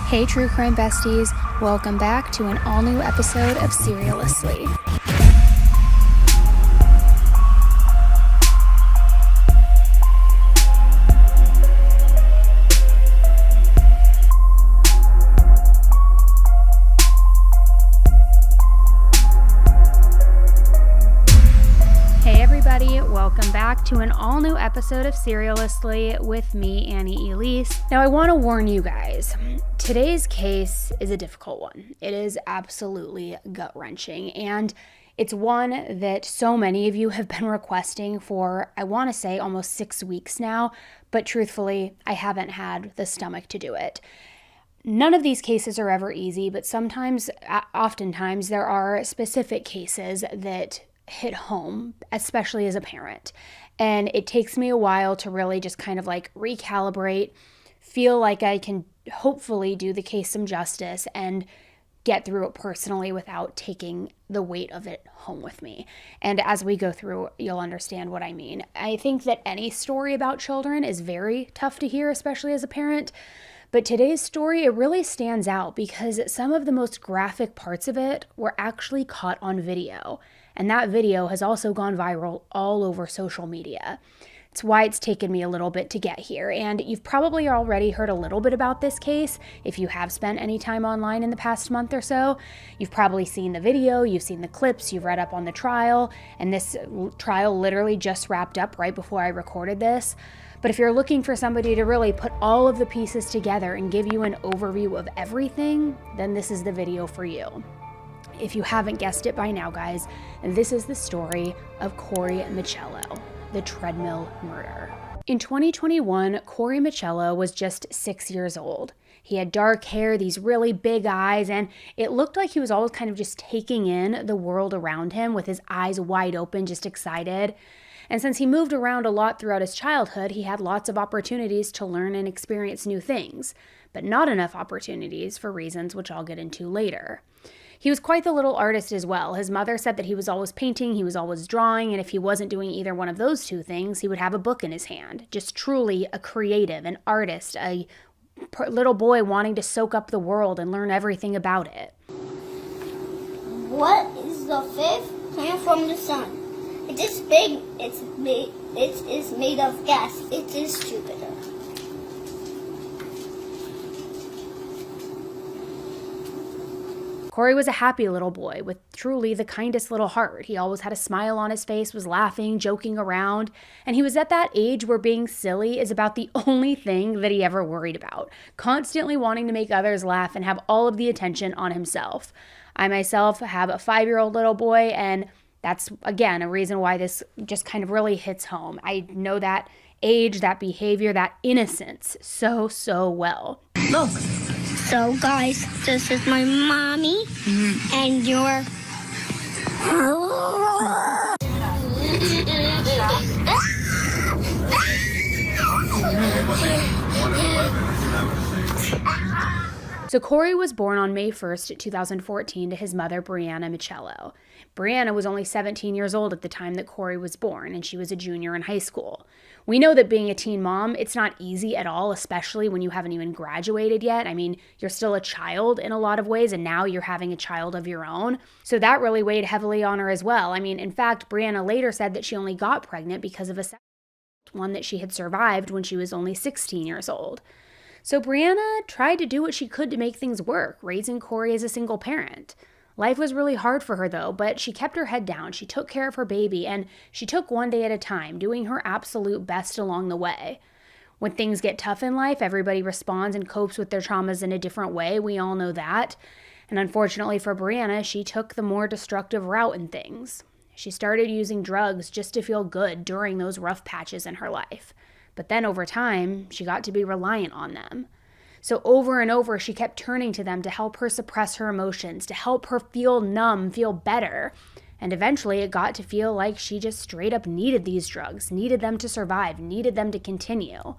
Hey true crime besties, welcome back to an all-new episode of Serialously. Hey everybody, welcome back to an all-new episode of Serialously with me, Annie Elise. Now I want to warn you guys, today's case is a difficult one. It is absolutely gut-wrenching, and it's one that so many of you have been requesting for, I want to say, almost 6 weeks now, but truthfully, I haven't had the stomach to do it. None of these cases are ever easy, but oftentimes, there are specific cases that hit home, especially as a parent. And it takes me a while to really just kind of like recalibrate, feel like I can hopefully do the case some justice and get through it personally without taking the weight of it home with me. And as we go through, you'll understand what I mean. I think that any story about children is very tough to hear, especially as a parent. But today's story, it really stands out because some of the most graphic parts of it were actually caught on video. And that video has also gone viral all over social media. It's why it's taken me a little bit to get here. And you've probably already heard a little bit about this case. If you have spent any time online in the past month or so, you've probably seen the video, you've seen the clips, you've read up on the trial. And this trial literally just wrapped up right before I recorded this. But if you're looking for somebody to really put all of the pieces together and give you an overview of everything, then this is the video for you. If you haven't guessed it by now, guys, this is the story of Corey Micciolo, the Treadmill murder. In 2021, Corey Micciolo was just 6 years old. He had dark hair, these really big eyes, and it looked like he was always kind of just taking in the world around him with his eyes wide open, just excited. And since he moved around a lot throughout his childhood, he had lots of opportunities to learn and experience new things, but not enough opportunities for reasons which I'll get into later. He was quite the little artist as well. His mother said that he was always painting, he was always drawing, and if he wasn't doing either one of those two things, he would have a book in his hand. Just truly a creative, an artist, a little boy wanting to soak up the world and learn everything about it. What is the fifth planet from the sun? It is big, it is made of gas. It is Jupiter. Corey was a happy little boy with truly the kindest little heart. He always had a smile on his face, was laughing, joking around, and he was at that age where being silly is about the only thing that he ever worried about, constantly wanting to make others laugh and have all of the attention on himself. I myself have a 5-year-old little boy, and that's, again, a reason why this just kind of really hits home. I know that age, that behavior, that innocence so well. Look. So guys, this is my mommy and your... So Corey was born on May 1st, 2014 to his mother, Brianna Micciolo. Brianna was only 17 years old at the time that Corey was born, and she was a junior in high school. We know that being a teen mom, it's not easy at all, especially when you haven't even graduated yet. I mean, you're still a child in a lot of ways, and now you're having a child of your own. So that really weighed heavily on her as well. I mean, in fact, Brianna later said that she only got pregnant because of a one that she had survived when she was only 16 years old. So Brianna tried to do what she could to make things work, raising Corey as a single parent. Life was really hard for her though, but she kept her head down, she took care of her baby, and she took one day at a time, doing her absolute best along the way. When things get tough in life, everybody responds and copes with their traumas in a different way, we all know that. And unfortunately for Brianna, she took the more destructive route in things. She started using drugs just to feel good during those rough patches in her life. But then over time, she got to be reliant on them. So over and over, she kept turning to them to help her suppress her emotions, to help her feel numb, feel better. And eventually it got to feel like she just straight up needed these drugs, needed them to survive, needed them to continue.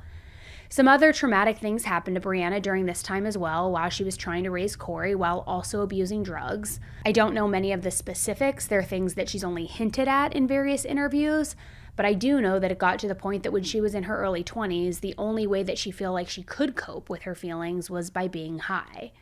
Some other traumatic things happened to Brianna during this time as well, while she was trying to raise Corey while also abusing drugs. I don't know many of the specifics. They're things that she's only hinted at in various interviews. but I do know that it got to the point that when she was in her early 20s, the only way that she felt like she could cope with her feelings was by being high.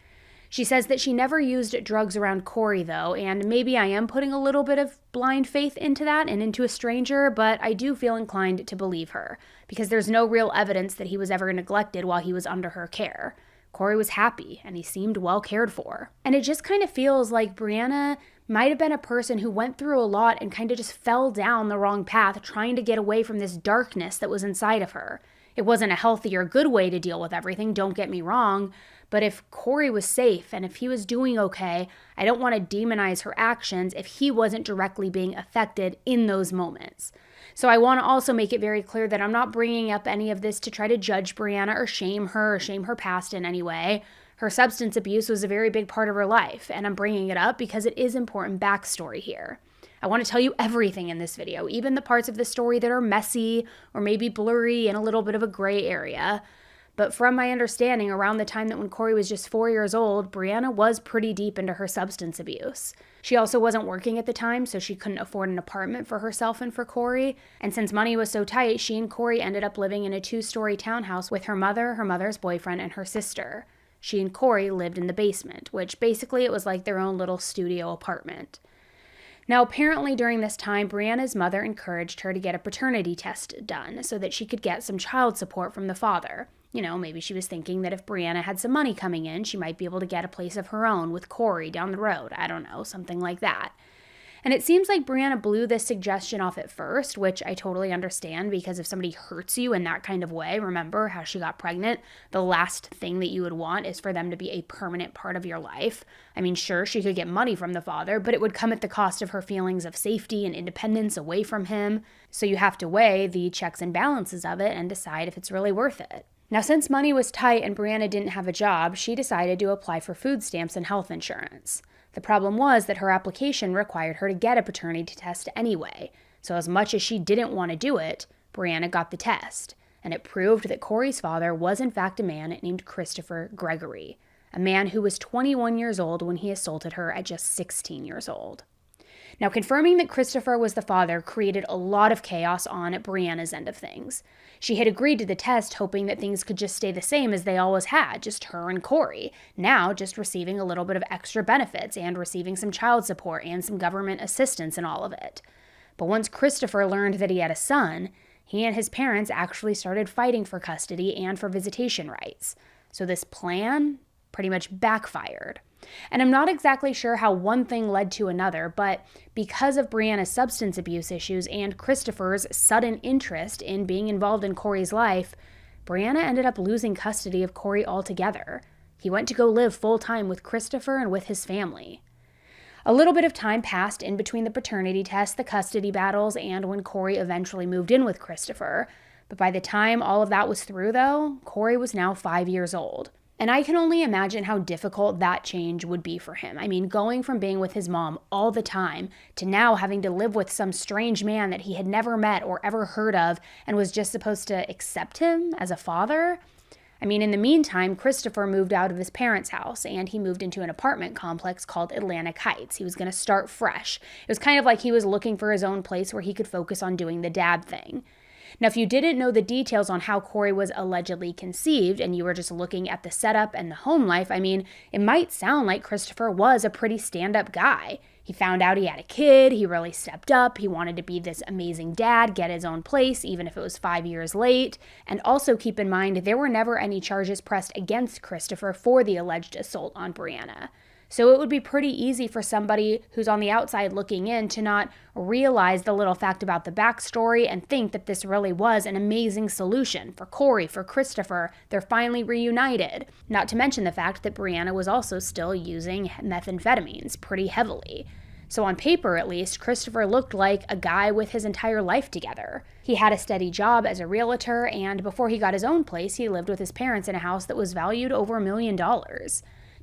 She says that she never used drugs around Corey, though, and maybe I am putting a little bit of blind faith into that and into a stranger, but I do feel inclined to believe her, because there's no real evidence that he was ever neglected while he was under her care. Corey was happy, and he seemed well cared for. And it just kind of feels like Brianna might have been a person who went through a lot and kind of just fell down the wrong path, trying to get away from this darkness that was inside of her. It wasn't a healthy or good way to deal with everything, don't get me wrong, but if Corey was safe and if he was doing okay, I don't want to demonize her actions if he wasn't directly being affected in those moments. So I want to also make it very clear that I'm not bringing up any of this to try to judge Brianna or shame her past in any way. Her substance abuse was a very big part of her life, and I'm bringing it up because it is important backstory here. I want to tell you everything in this video, even the parts of the story that are messy or maybe blurry and a little bit of a gray area. But from my understanding, around the time that when Corey was just 4 years old, Brianna was pretty deep into her substance abuse. She also wasn't working at the time, so she couldn't afford an apartment for herself and for Corey. And since money was so tight, she and Corey ended up living in a 2-story townhouse with her mother, her mother's boyfriend, and her sister. She and Corey lived in the basement, which basically it was like their own little studio apartment. Now, apparently during this time, Brianna's mother encouraged her to get a paternity test done so that she could get some child support from the father. You know, maybe she was thinking that if Brianna had some money coming in, she might be able to get a place of her own with Corey down the road. I don't know, something like that. And it seems like Brianna blew this suggestion off at first, which I totally understand, because if somebody hurts you in that kind of way, remember how she got pregnant, the last thing that you would want is for them to be a permanent part of your life. I mean, sure, she could get money from the father, but it would come at the cost of her feelings of safety and independence away from him. So you have to weigh the checks and balances of it and decide if it's really worth it. Now, since money was tight and Brianna didn't have a job, she decided to apply for food stamps and health insurance. The problem was that her application required her to get a paternity test anyway, so as much as she didn't want to do it, Brianna got the test, and it proved that Corey's father was in fact a man named Christopher Gregory, a man who was 21 years old when he assaulted her at just 16 years old. Now, confirming that Christopher was the father created a lot of chaos on Brianna's end of things. She had agreed to the test hoping that things could just stay the same as they always had, just her and Corey, now just receiving a little bit of extra benefits and receiving some child support and some government assistance and all of it. But once Christopher learned that he had a son, he and his parents actually started fighting for custody and for visitation rights. So this plan pretty much backfired. And I'm not exactly sure how one thing led to another, but because of Brianna's substance abuse issues and Christopher's sudden interest in being involved in Corey's life, Brianna ended up losing custody of Corey altogether. He went to go live full-time with Christopher and with his family. A little bit of time passed in between the paternity test, the custody battles, and when Corey eventually moved in with Christopher. But by the time all of that was through, though, Corey was now 5 years old. And I can only imagine how difficult that change would be for him. I mean, going from being with his mom all the time to now having to live with some strange man that he had never met or ever heard of and was just supposed to accept him as a father. I mean, in the meantime, Christopher moved out of his parents' house and he moved into an apartment complex called Atlantic Heights. He was going to start fresh. It was kind of like he was looking for his own place where he could focus on doing the dad thing. Now, if you didn't know the details on how Corey was allegedly conceived and you were just looking at the setup and the home life, I mean, it might sound like Christopher was a pretty stand-up guy. He found out he had a kid, he really stepped up, he wanted to be this amazing dad, get his own place, even if it was 5 years late. And also keep in mind, there were never any charges pressed against Christopher for the alleged assault on Brianna. So it would be pretty easy for somebody who's on the outside looking in to not realize the little fact about the backstory and think that this really was an amazing solution for Corey, for Christopher. They're finally reunited. Not to mention the fact that Brianna was also still using methamphetamines pretty heavily. So on paper, at least, Christopher looked like a guy with his entire life together. He had a steady job as a realtor, and before he got his own place, he lived with his parents in a house that was valued over $1 million.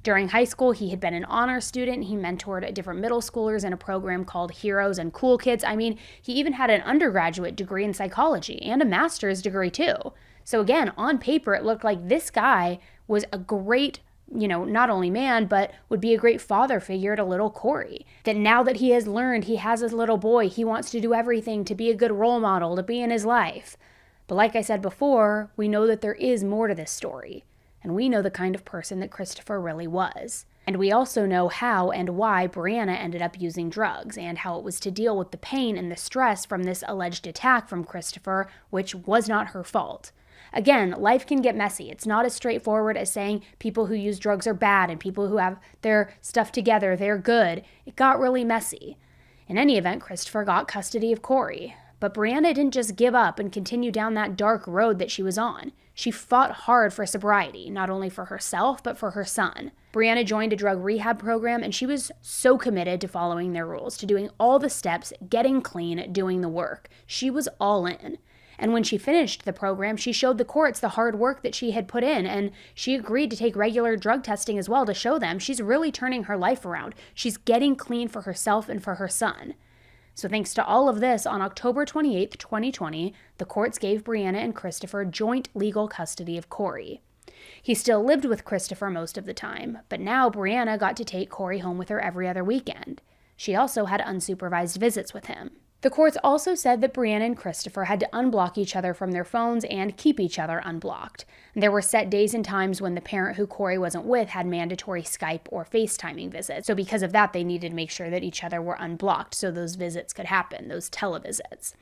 During high school, he had been an honor student. He mentored different middle schoolers in a program called Heroes and Cool Kids. I mean, he even had an undergraduate degree in psychology and a master's degree too. So again, on paper, it looked like this guy was a great not only man, but would be a great father figure to little Corey. That now that he has learned he has his little boy, he wants to do everything to be a good role model, to be in his life. But like I said before, we know that there is more to this story. And we know the kind of person that Christopher really was. And we also know how and why Brianna ended up using drugs, and how it was to deal with the pain and the stress from this alleged attack from Christopher, which was not her fault. Again, life can get messy. It's not as straightforward as saying people who use drugs are bad and people who have their stuff together, they're good. It got really messy. In any event, Christopher got custody of Corey. But Brianna didn't just give up and continue down that dark road that she was on. She fought hard for sobriety, not only for herself, but for her son. Brianna joined a drug rehab program, and she was so committed to following their rules, to doing all the steps, getting clean, doing the work. She was all in. And when she finished the program, she showed the courts the hard work that she had put in, and she agreed to take regular drug testing as well to show them she's really turning her life around. She's getting clean for herself and for her son. So thanks to all of this, on October 28th, 2020, the courts gave Brianna and Christopher joint legal custody of Corey. He still lived with Christopher most of the time, but now Brianna got to take Corey home with her every other weekend. She also had unsupervised visits with him. The courts also said that Brianna and Christopher had to unblock each other from their phones and keep each other unblocked. There were set days and times when the parent who Corey wasn't with had mandatory Skype or FaceTiming visits. So because of that, they needed to make sure that each other were unblocked so those visits could happen, those televisits.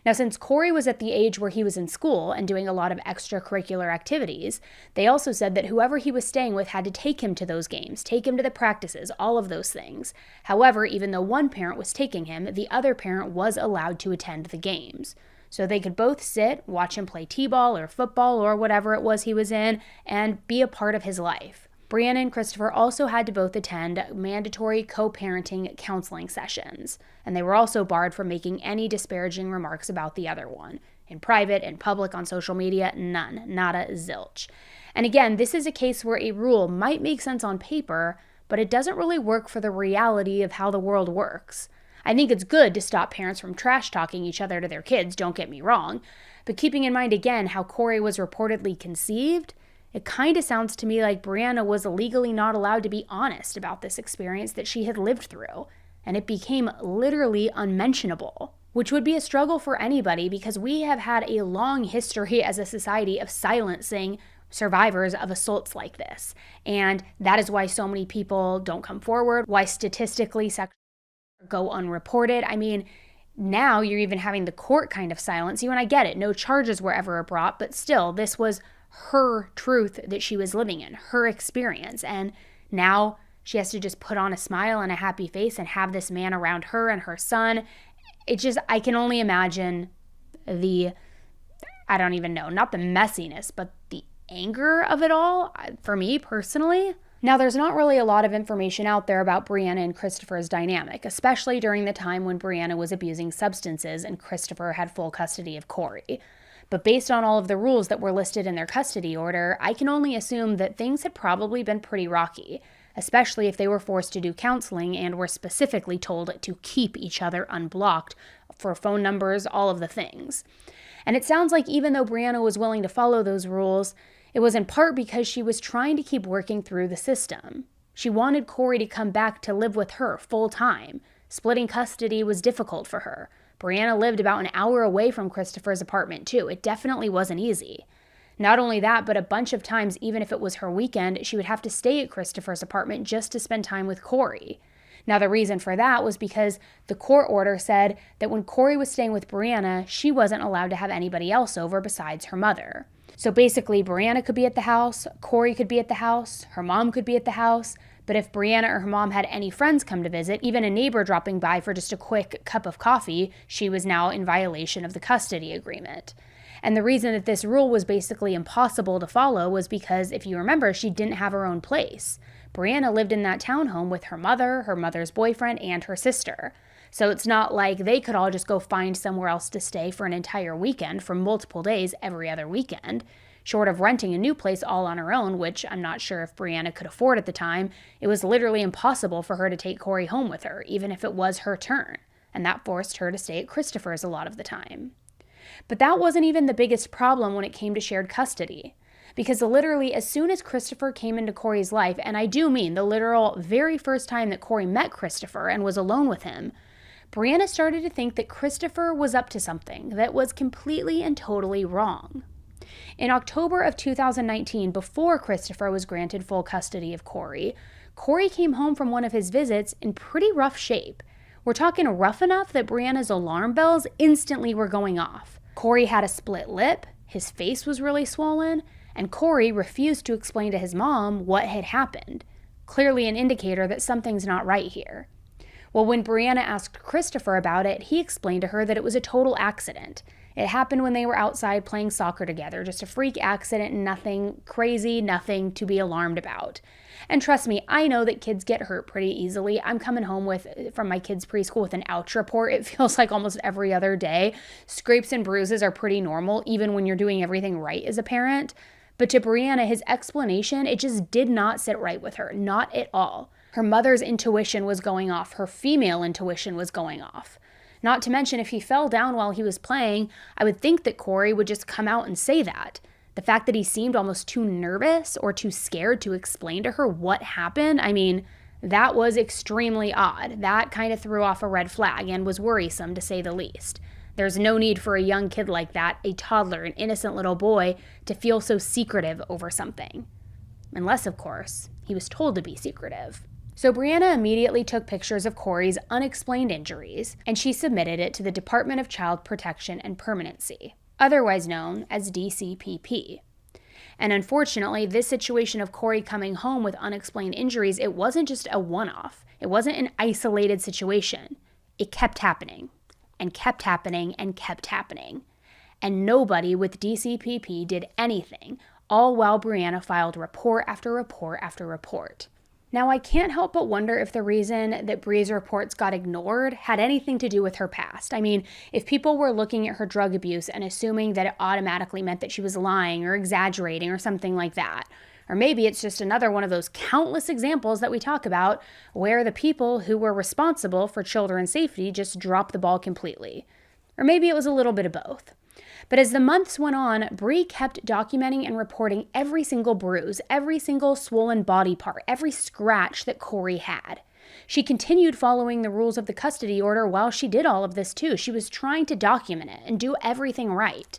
Now, since Corey was at the age where he was in school and doing a lot of extracurricular activities, they also said that whoever he was staying with had to take him to those games, take him to the practices, all of those things. However, even though one parent was taking him, the other parent was allowed to attend the games. So they could both sit, watch him play t-ball or football or whatever it was he was in, and be a part of his life. Brianna and Christopher also had to both attend mandatory co-parenting counseling sessions, and they were also barred from making any disparaging remarks about the other one. In private, in public, on social media, none, nada, zilch. And again, this is a case where a rule might make sense on paper, but it doesn't really work for the reality of how the world works. I think it's good to stop parents from trash-talking each other to their kids, don't get me wrong, but keeping in mind again how Corey was reportedly conceived, it kind of sounds to me like Brianna was legally not allowed to be honest about this experience that she had lived through, and it became literally unmentionable, which would be a struggle for anybody because we have had a long history as a society of silencing survivors of assaults like this, and that is why so many people don't come forward, why statistically sexual go unreported. I mean, now you're even having the court kind of silence you, and I get it, no charges were ever brought, but still, this was her truth that she was living in, her experience. And now she has to just put on a smile and a happy face and have this man around her and her son. I can only imagine I don't even know, not the messiness, but the anger of it all for me personally. Now, there's not really a lot of information out there about Brianna and Christopher's dynamic, especially during the time when Brianna was abusing substances and Christopher had full custody of Corey. But based on all of the rules that were listed in their custody order, I can only assume that things had probably been pretty rocky, especially if they were forced to do counseling and were specifically told to keep each other unblocked for phone numbers, all of the things. And it sounds like even though Brianna was willing to follow those rules, it was in part because she was trying to keep working through the system. She wanted Corey to come back to live with her full time. Splitting custody was difficult for her. Brianna lived about an hour away from Christopher's apartment too. It definitely wasn't easy. Not only that, but a bunch of times, even if it was her weekend, she would have to stay at Christopher's apartment just to spend time with Corey. Now, the reason for that was because the court order said that when Corey was staying with Brianna, she wasn't allowed to have anybody else over besides her mother. So basically, Brianna could be at the house, Corey could be at the house, her mom could be at the house, but if Brianna or her mom had any friends come to visit, even a neighbor dropping by for just a quick cup of coffee, she was now in violation of the custody agreement. And the reason that this rule was basically impossible to follow was because, if you remember, she didn't have her own place. Brianna lived in that townhome with her mother's boyfriend, and her sister. So it's not like they could all just go find somewhere else to stay for an entire weekend for multiple days every other weekend. Short of renting a new place all on her own, which I'm not sure if Brianna could afford at the time, it was literally impossible for her to take Corey home with her, even if it was her turn. And that forced her to stay at Christopher's a lot of the time. But that wasn't even the biggest problem when it came to shared custody. Because literally as soon as Christopher came into Corey's life, and I do mean the literal very first time that Corey met Christopher and was alone with him, Brianna started to think that Christopher was up to something that was completely and totally wrong. In October of 2019, before Christopher was granted full custody of Corey, Corey came home from one of his visits in pretty rough shape. We're talking rough enough that Brianna's alarm bells instantly were going off. Corey had a split lip, his face was really swollen, and Corey refused to explain to his mom what had happened. Clearly an indicator that something's not right here. Well, when Brianna asked Christopher about it, he explained to her that it was a total accident. It happened when they were outside playing soccer together, just a freak accident, nothing crazy, nothing to be alarmed about. And trust me, I know that kids get hurt pretty easily. I'm coming home from my kids' preschool with an ouch report. It feels like almost every other day. Scrapes and bruises are pretty normal, even when you're doing everything right as a parent. But to Brianna, his explanation, it just did not sit right with her, not at all. Her mother's intuition was going off. Her female intuition was going off. Not to mention, if he fell down while he was playing, I would think that Corey would just come out and say that. The fact that he seemed almost too nervous or too scared to explain to her what happened, I mean, that was extremely odd. That kind of threw off a red flag and was worrisome, to say the least. There's no need for a young kid like that, a toddler, an innocent little boy, to feel so secretive over something. Unless, of course, he was told to be secretive. So Brianna immediately took pictures of Corey's unexplained injuries, and she submitted it to the Department of Child Protection and Permanency, otherwise known as DCPP. And unfortunately, this situation of Corey coming home with unexplained injuries, it wasn't just a one-off. It wasn't an isolated situation. It kept happening, and kept happening, and kept happening. And nobody with DCPP did anything, all while Brianna filed report after report after report. Now, I can't help but wonder if the reason that Bree's reports got ignored had anything to do with her past. I mean, if people were looking at her drug abuse and assuming that it automatically meant that she was lying or exaggerating or something like that. Or maybe it's just another one of those countless examples that we talk about where the people who were responsible for children's safety just dropped the ball completely. Or maybe it was a little bit of both. But as the months went on, Bree kept documenting and reporting every single bruise, every single swollen body part, every scratch that Corey had. She continued following the rules of the custody order while she did all of this too. She was trying to document it and do everything right.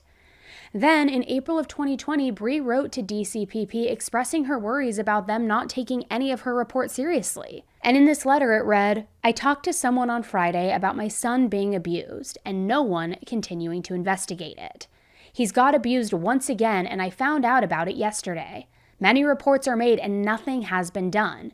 Then, in April of 2020, Bree wrote to DCPP expressing her worries about them not taking any of her reports seriously. And in this letter it read, "I talked to someone on Friday about my son being abused and no one continuing to investigate it. He's got abused once again and I found out about it yesterday. Many reports are made and nothing has been done.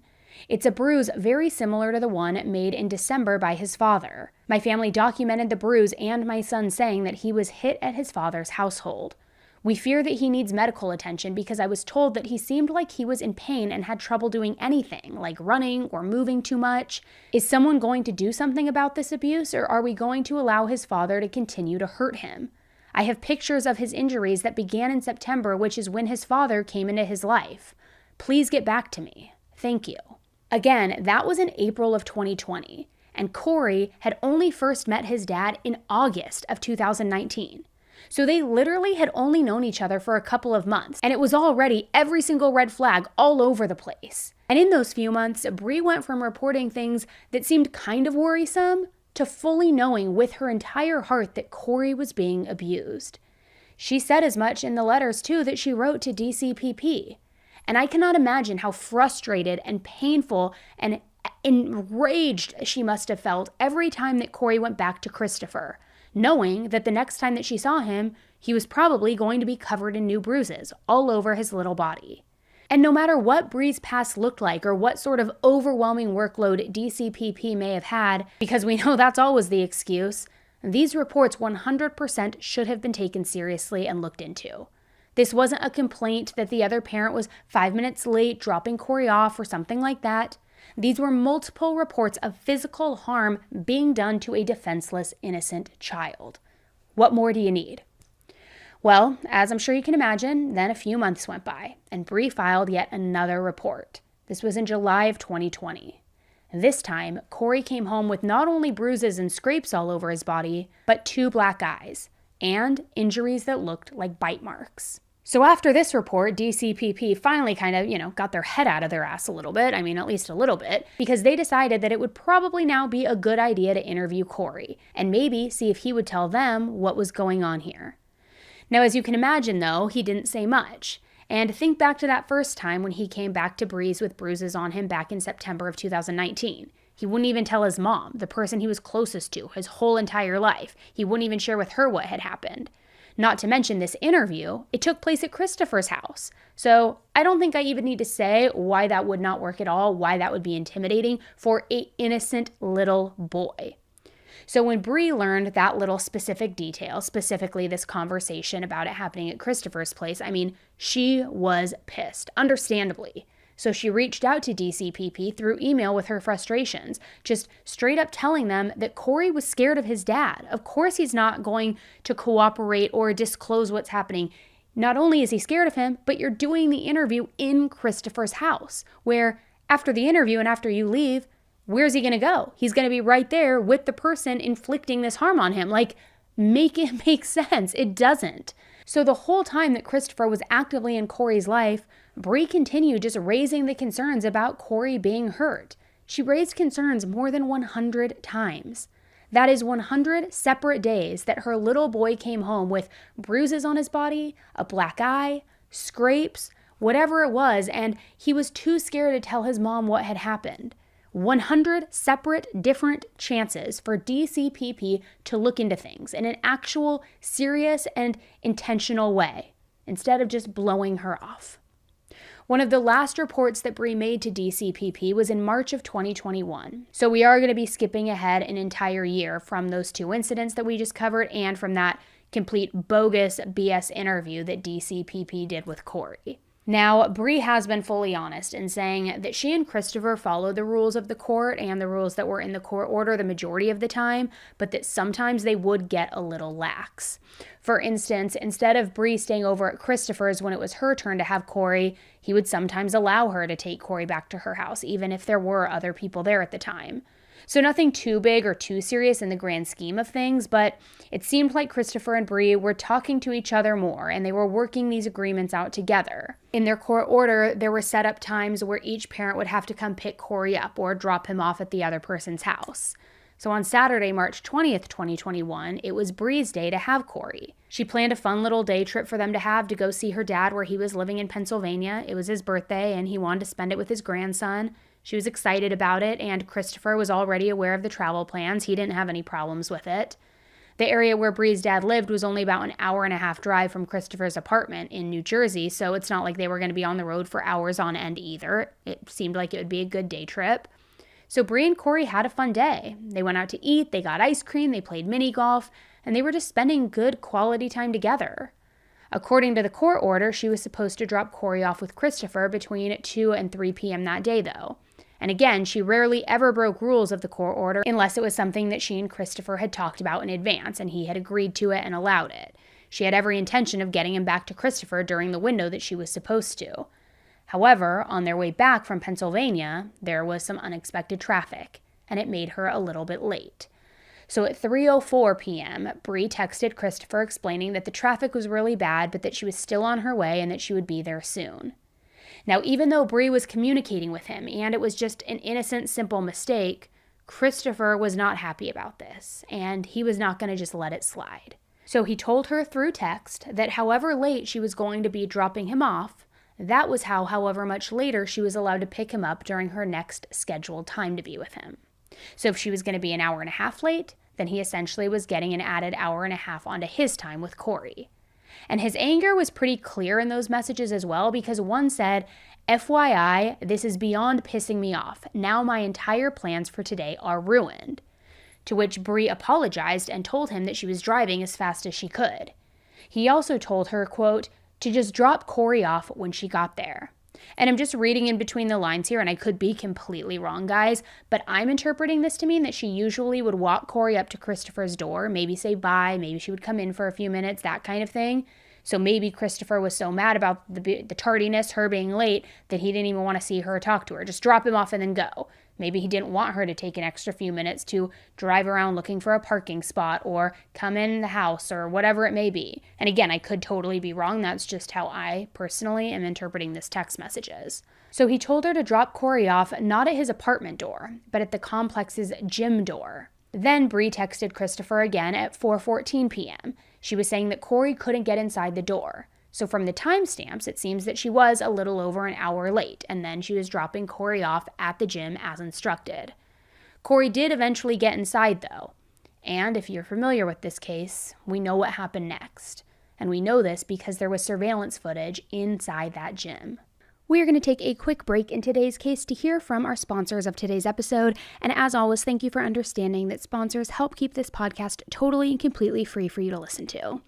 It's a bruise very similar to the one made in December by his father. My family documented the bruise and my son saying that he was hit at his father's household. We fear that he needs medical attention because I was told that he seemed like he was in pain and had trouble doing anything, like running or moving too much. Is someone going to do something about this abuse, or are we going to allow his father to continue to hurt him? I have pictures of his injuries that began in September, which is when his father came into his life. Please get back to me. Thank you." Again, that was in April of 2020, and Corey had only first met his dad in August of 2019. So they literally had only known each other for a couple of months, and it was already every single red flag all over the place. And in those few months, Bree went from reporting things that seemed kind of worrisome to fully knowing with her entire heart that Corey was being abused. She said as much in the letters, too, that she wrote to DCPP. And I cannot imagine how frustrated and painful and enraged she must have felt every time that Corey went back to Christopher, knowing that the next time that she saw him, he was probably going to be covered in new bruises all over his little body. And no matter what Bree's past looked like or what sort of overwhelming workload DCPP may have had, because we know that's always the excuse, these reports 100% should have been taken seriously and looked into. This wasn't a complaint that the other parent was 5 minutes late dropping Corey off or something like that. These were multiple reports of physical harm being done to a defenseless, innocent child. What more do you need? Well, as I'm sure you can imagine, then a few months went by, and Bree filed yet another report. This was in July of 2020. This time, Corey came home with not only bruises and scrapes all over his body, but 2 black eyes, and injuries that looked like bite marks. So after this report, DCPP finally kind of, got their head out of their ass a little bit. I mean, at least a little bit, because they decided that it would probably now be a good idea to interview Corey and maybe see if he would tell them what was going on here. Now, as you can imagine, though, he didn't say much. And think back to that first time when he came back to Bree's with bruises on him back in September of 2019. He wouldn't even tell his mom, the person he was closest to his whole entire life. He wouldn't even share with her what had happened. Not to mention this interview, it took place at Christopher's house. So I don't think I even need to say why that would not work at all, why that would be intimidating for an innocent little boy. So when Bree learned that little specific detail, specifically this conversation about it happening at Christopher's place, I mean, she was pissed, understandably. So she reached out to DCPP through email with her frustrations, just straight up telling them that Corey was scared of his dad. Of course he's not going to cooperate or disclose what's happening. Not only is he scared of him, but you're doing the interview in Christopher's house, where after the interview and after you leave, where's he going to go? He's going to be right there with the person inflicting this harm on him. Like, make it make sense. It doesn't. So the whole time that Christopher was actively in Corey's life, Bree continued just raising the concerns about Corey being hurt. She raised concerns more than 100 times. That is 100 separate days that her little boy came home with bruises on his body, a black eye, scrapes, whatever it was, and he was too scared to tell his mom what had happened. 100 separate different chances for DCPP to look into things in an actual serious and intentional way, instead of just blowing her off. One of the last reports that Bree made to DCPP was in March of 2021. So we are going to be skipping ahead an entire year from those two incidents that we just covered and from that complete bogus BS interview that DCPP did with Corey. Now, Bree has been fully honest in saying that she and Christopher followed the rules of the court and the rules that were in the court order the majority of the time, but that sometimes they would get a little lax. For instance, instead of Bree staying over at Christopher's when it was her turn to have Corey, he would sometimes allow her to take Corey back to her house, even if there were other people there at the time. So nothing too big or too serious in the grand scheme of things, but it seemed like Christopher and Bree were talking to each other more, and they were working these agreements out together. In their court order, there were set up times where each parent would have to come pick Corey up or drop him off at the other person's house. So on Saturday, March 20th, 2021, it was Bree's day to have Corey. She planned a fun little day trip for them to have to go see her dad where he was living in Pennsylvania. It was his birthday, and he wanted to spend it with his grandson. She was excited about it, and Christopher was already aware of the travel plans. He didn't have any problems with it. The area where Bree's dad lived was only about an hour-and-a-half drive from Christopher's apartment in New Jersey, so it's not like they were going to be on the road for hours on end either. It seemed like it would be a good day trip. So Bree and Corey had a fun day. They went out to eat, they got ice cream, they played mini golf, and they were just spending good quality time together. According to the court order, she was supposed to drop Corey off with Christopher between 2 and 3 p.m. that day, though. And again, she rarely ever broke rules of the court order unless it was something that she and Christopher had talked about in advance and he had agreed to it and allowed it. She had every intention of getting him back to Christopher during the window that she was supposed to. However, on their way back from Pennsylvania, there was some unexpected traffic, and it made her a little bit late. So at 3:04 p.m., Bree texted Christopher explaining that the traffic was really bad, but that she was still on her way and that she would be there soon. Now, even though Bree was communicating with him and it was just an innocent, simple mistake, Christopher was not happy about this, and he was not going to just let it slide. So he told her through text that however late she was going to be dropping him off, that was however much later she was allowed to pick him up during her next scheduled time to be with him. So if she was going to be an hour and a half late, then he essentially was getting an added hour and a half onto his time with Corey. And his anger was pretty clear in those messages as well, because one said, FYI, this is beyond pissing me off. Now my entire plans for today are ruined. To which Bree apologized and told him that she was driving as fast as she could. He also told her, quote, to just drop Corey off when she got there. And I'm just reading in between the lines here, and I could be completely wrong, guys, but I'm interpreting this to mean that she usually would walk Corey up to Christopher's door, maybe say bye, maybe she would come in for a few minutes, that kind of thing. So maybe Christopher was so mad about the tardiness, her being late, that he didn't even want to see her or talk to her. Just drop him off and then go. Maybe he didn't want her to take an extra few minutes to drive around looking for a parking spot or come in the house or whatever it may be. And again, I could totally be wrong. That's just how I personally am interpreting this text messages. So he told her to drop Corey off not at his apartment door, but at the complex's gym door. Then Bree texted Christopher again at 4:14 p.m. She was saying that Corey couldn't get inside the door. So from the timestamps, it seems that she was a little over an hour late, and then she was dropping Corey off at the gym as instructed. Corey did eventually get inside, though. And if you're familiar with this case, we know what happened next. And we know this because there was surveillance footage inside that gym. We are going to take a quick break in today's case to hear from our sponsors of today's episode. And as always, thank you for understanding that sponsors help keep this podcast totally and completely free for you to listen to.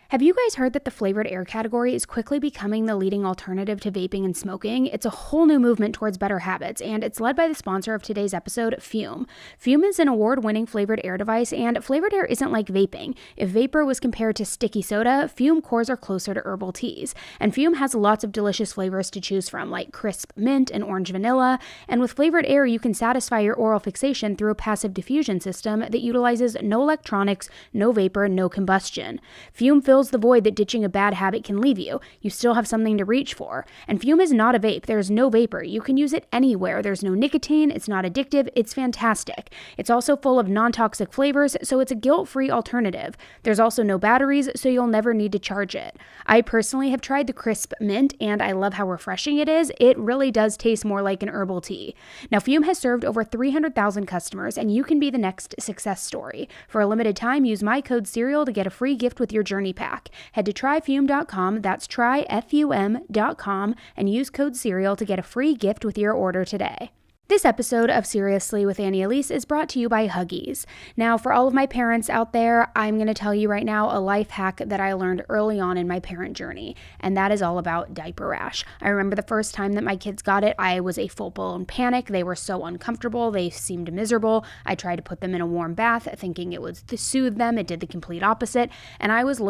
Have you guys heard that the flavored air category is quickly becoming the leading alternative to vaping and smoking? It's a whole new movement towards better habits, and it's led by the sponsor of today's episode, Fume. Fume is an award-winning flavored air device, and flavored air isn't like vaping. If vapor was compared to sticky soda, Fume cores are closer to herbal teas. And Fume has lots of delicious flavors to choose from, like crisp mint and orange vanilla. And with flavored air, you can satisfy your oral fixation through a passive diffusion system that utilizes no electronics, no vapor, no combustion. Fume fills the void that ditching a bad habit can leave you. You still have something to reach for. And Fume is not a vape. There's no vapor. You can use it anywhere. There's no nicotine. It's not addictive. It's fantastic. It's also full of non-toxic flavors, so it's a guilt-free alternative. There's also no batteries, so you'll never need to charge it. I personally have tried the crisp mint, and I love how refreshing it is. It really does taste more like an herbal tea. Now, Fume has served over 300,000 customers, and you can be the next success story. For a limited time, use my code SERIAL to get a free gift with your journey pack. Head to tryfume.com, that's tryfum.com, and use code SERIAL to get a free gift with your order today. This episode of Seriously with Annie Elise is brought to you by Huggies. Now, for all of my parents out there, I'm going to tell you right now a life hack that I learned early on in my parent journey, and that is all about diaper rash. I remember the first time that my kids got it, I was a full-blown panic. They were so uncomfortable. They seemed miserable. I tried to put them in a warm bath, thinking it would soothe them. It did the complete opposite, and I was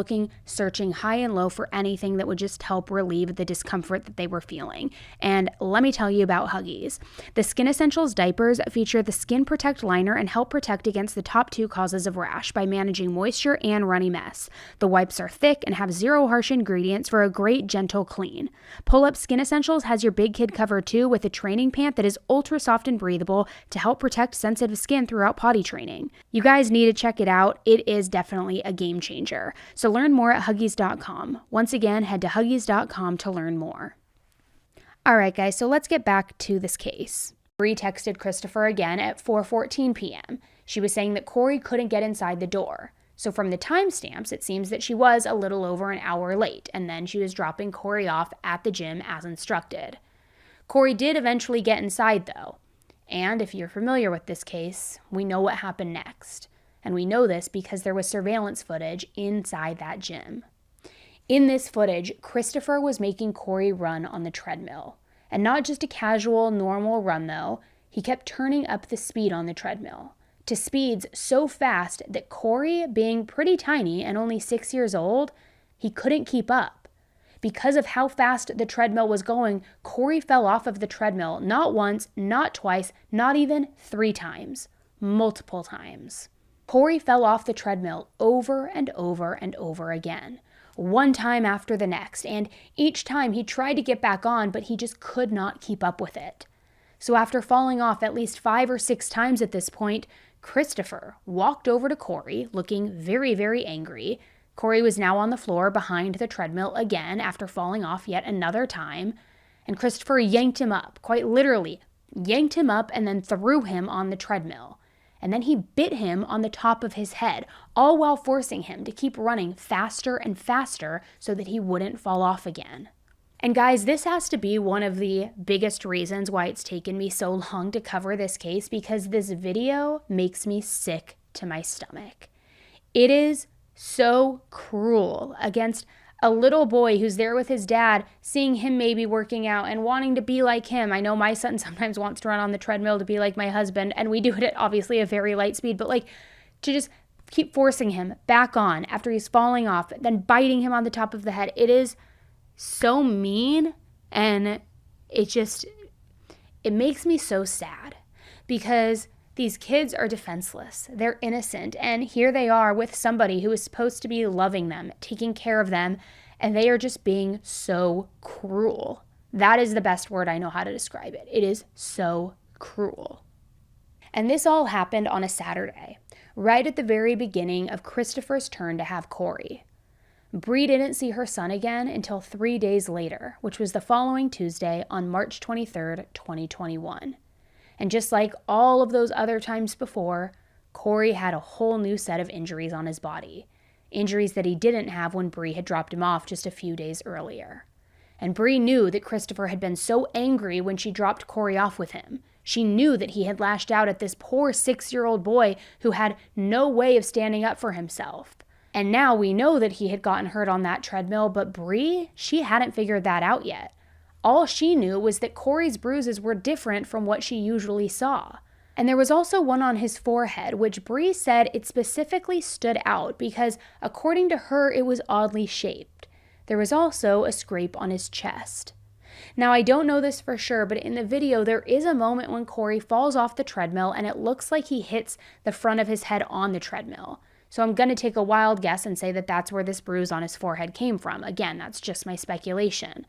searching high and low for anything that would just help relieve the discomfort that they were feeling. And let me tell you about Huggies. The Skin Essentials diapers feature the Skin Protect liner and help protect against the top 2 causes of rash by managing moisture and runny mess. The wipes are thick and have 0 harsh ingredients for a great, gentle clean. Pull-Up Skin Essentials has your big kid covered too with a training pant that is ultra soft and breathable to help protect sensitive skin throughout potty training. You guys need to check it out. It is definitely a game changer. So learn more at Huggies.com. Once again, head to Huggies.com to learn more. All right, guys, so let's get back to this case. Bree texted Christopher again at 4:14 p.m. She was saying that Corey couldn't get inside the door. So from the timestamps, it seems that she was a little over an hour late, and then she was dropping Corey off at the gym as instructed. Corey did eventually get inside, though. And if you're familiar with this case, we know what happened next. And we know this because there was surveillance footage inside that gym. In this footage, Christopher was making Corey run on the treadmill. And not just a casual, normal run, though. He kept turning up the speed on the treadmill to speeds so fast that Corey, being pretty tiny and only 6 years old, he couldn't keep up. Because of how fast the treadmill was going, Corey fell off of the treadmill not once, not twice, not even 3 times. Multiple times. Corey fell off the treadmill over and over and over again. One time after the next, and each time he tried to get back on, but he just could not keep up with it. So after falling off at least 5 or 6 times at this point, Christopher walked over to Corey, looking very, very angry. Corey was now on the floor behind the treadmill again after falling off yet another time, and Christopher yanked him up, quite literally, yanked him up and then threw him on the treadmill. And then he bit him on the top of his head, all while forcing him to keep running faster and faster so that he wouldn't fall off again. And guys, this has to be one of the biggest reasons why it's taken me so long to cover this case, because this video makes me sick to my stomach. It is so cruel against a little boy who's there with his dad, seeing him maybe working out and wanting to be like him. I know my son sometimes wants to run on the treadmill to be like my husband, and we do it at obviously a very light speed, but like to just keep forcing him back on after he's falling off, then biting him on the top of the head. It is so mean, and it makes me so sad because these kids are defenseless. They're innocent, and here they are with somebody who is supposed to be loving them, taking care of them, and they are just being so cruel. That is the best word I know how to describe it. It is so cruel. And this all happened on a Saturday, right at the very beginning of Christopher's turn to have Corey. Bree didn't see her son again until 3 days later, which was the following Tuesday on March 23rd, 2021. And just like all of those other times before, Corey had a whole new set of injuries on his body. Injuries that he didn't have when Bree had dropped him off just a few days earlier. And Bree knew that Christopher had been so angry when she dropped Corey off with him. She knew that he had lashed out at this poor 6-year-old boy who had no way of standing up for himself. And now we know that he had gotten hurt on that treadmill, but Bree, she hadn't figured that out yet. All she knew was that Corey's bruises were different from what she usually saw. And there was also one on his forehead, which Bree said it specifically stood out because, according to her, it was oddly shaped. There was also a scrape on his chest. Now, I don't know this for sure, but in the video, there is a moment when Corey falls off the treadmill and it looks like he hits the front of his head on the treadmill. So I'm going to take a wild guess and say that that's where this bruise on his forehead came from. Again, that's just my speculation.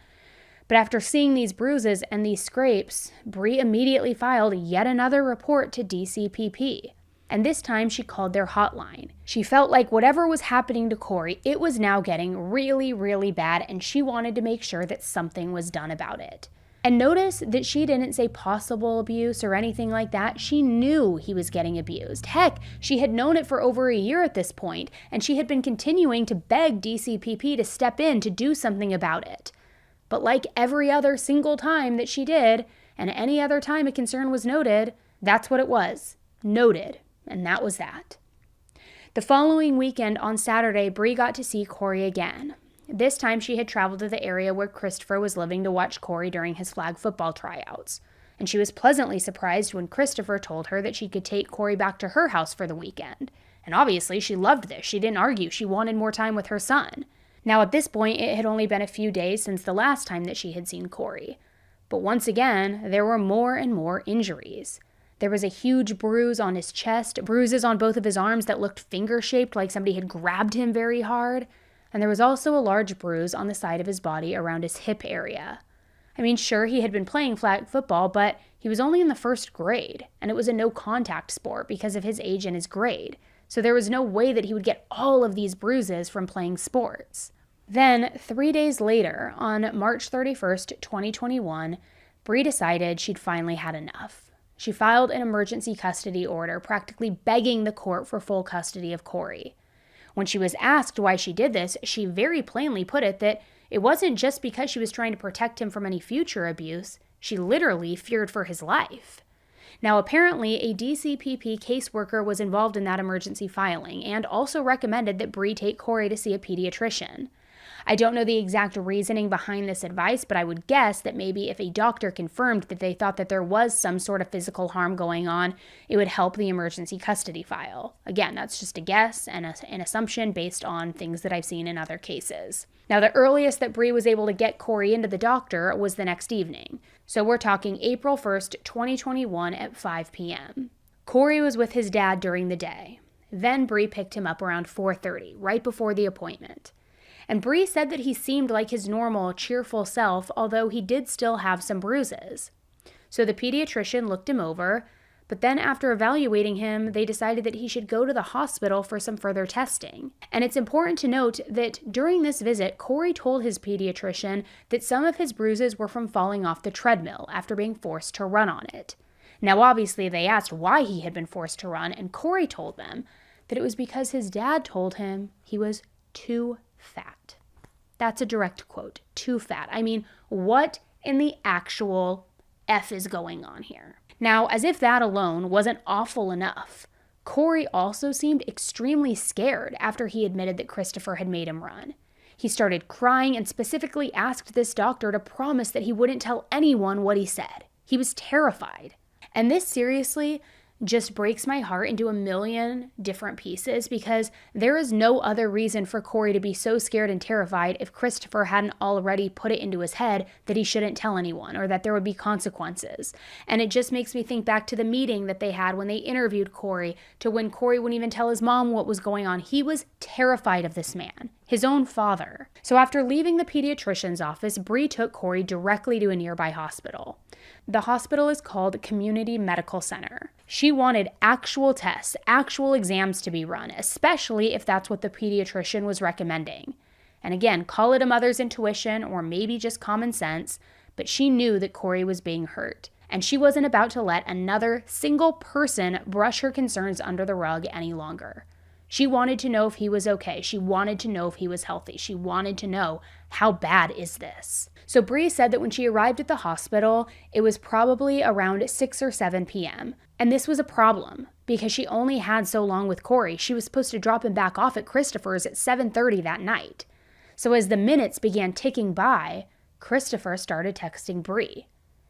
But after seeing these bruises and these scrapes, Bree immediately filed yet another report to DCPP. And this time she called their hotline. She felt like whatever was happening to Corey, it was now getting really, really bad, and she wanted to make sure that something was done about it. And notice that she didn't say possible abuse or anything like that. She knew he was getting abused. Heck, she had known it for over a year at this point, and she had been continuing to beg DCPP to step in to do something about it. But like every other single time that she did, and any other time a concern was noted, that's what it was. Noted. And that was that. The following weekend on Saturday, Bree got to see Corey again. This time she had traveled to the area where Christopher was living to watch Corey during his flag football tryouts. And she was pleasantly surprised when Christopher told her that she could take Corey back to her house for the weekend. And obviously she loved this. She didn't argue. She wanted more time with her son. Now at this point, it had only been a few days since the last time that she had seen Corey. But once again, there were more and more injuries. There was a huge bruise on his chest, bruises on both of his arms that looked finger-shaped like somebody had grabbed him very hard. And there was also a large bruise on the side of his body around his hip area. I mean, sure, he had been playing flag football, but he was only in the first grade, and it was a no-contact sport because of his age and his grade. So there was no way that he would get all of these bruises from playing sports. Then, 3 days later, on March 31st, 2021, Bree decided she'd finally had enough. She filed an emergency custody order, practically begging the court for full custody of Corey. When she was asked why she did this, she very plainly put it that it wasn't just because she was trying to protect him from any future abuse. She literally feared for his life. Now, apparently, a DCPP caseworker was involved in that emergency filing and also recommended that Bree take Corey to see a pediatrician. I don't know the exact reasoning behind this advice, but I would guess that maybe if a doctor confirmed that they thought that there was some sort of physical harm going on, it would help the emergency custody file. Again, that's just a guess and an assumption based on things that I've seen in other cases. Now, the earliest that Bree was able to get Corey into the doctor was the next evening. So we're talking April 1st, 2021 at 5 p.m. Corey was with his dad during the day. Then Bree picked him up around 4:30, right before the appointment. And Bree said that he seemed like his normal, cheerful self, although he did still have some bruises. So the pediatrician looked him over, but then after evaluating him, they decided that he should go to the hospital for some further testing. And it's important to note that during this visit, Corey told his pediatrician that some of his bruises were from falling off the treadmill after being forced to run on it. Now, obviously, they asked why he had been forced to run, and Corey told them that it was because his dad told him he was too fat. That's a direct quote. Too fat. I mean, what in the actual F is going on here? Now, as if that alone wasn't awful enough, Corey also seemed extremely scared after he admitted that Christopher had made him run. He started crying and specifically asked this doctor to promise that he wouldn't tell anyone what he said. He was terrified. And this seriously just breaks my heart into a million different pieces, because there is no other reason for Corey to be so scared and terrified if Christopher hadn't already put it into his head that he shouldn't tell anyone or that there would be consequences. And it just makes me think back to the meeting that they had when they interviewed Corey, to when Corey wouldn't even tell his mom what was going on. He was terrified of this man, his own father. So after leaving the pediatrician's office, Bree took Corey directly to a nearby hospital. The hospital is called Community Medical Center. She wanted actual tests, actual exams to be run, especially if that's what the pediatrician was recommending. And again, call it a mother's intuition or maybe just common sense, but she knew that Corey was being hurt. And she wasn't about to let another single person brush her concerns under the rug any longer. She wanted to know if he was okay. She wanted to know if he was healthy. She wanted to know, how bad is this? So Bree said that when she arrived at the hospital, it was probably around 6 or 7 p.m. And this was a problem because she only had so long with Corey. She was supposed to drop him back off at Christopher's at 7:30 that night. So as the minutes began ticking by, Christopher started texting Bree.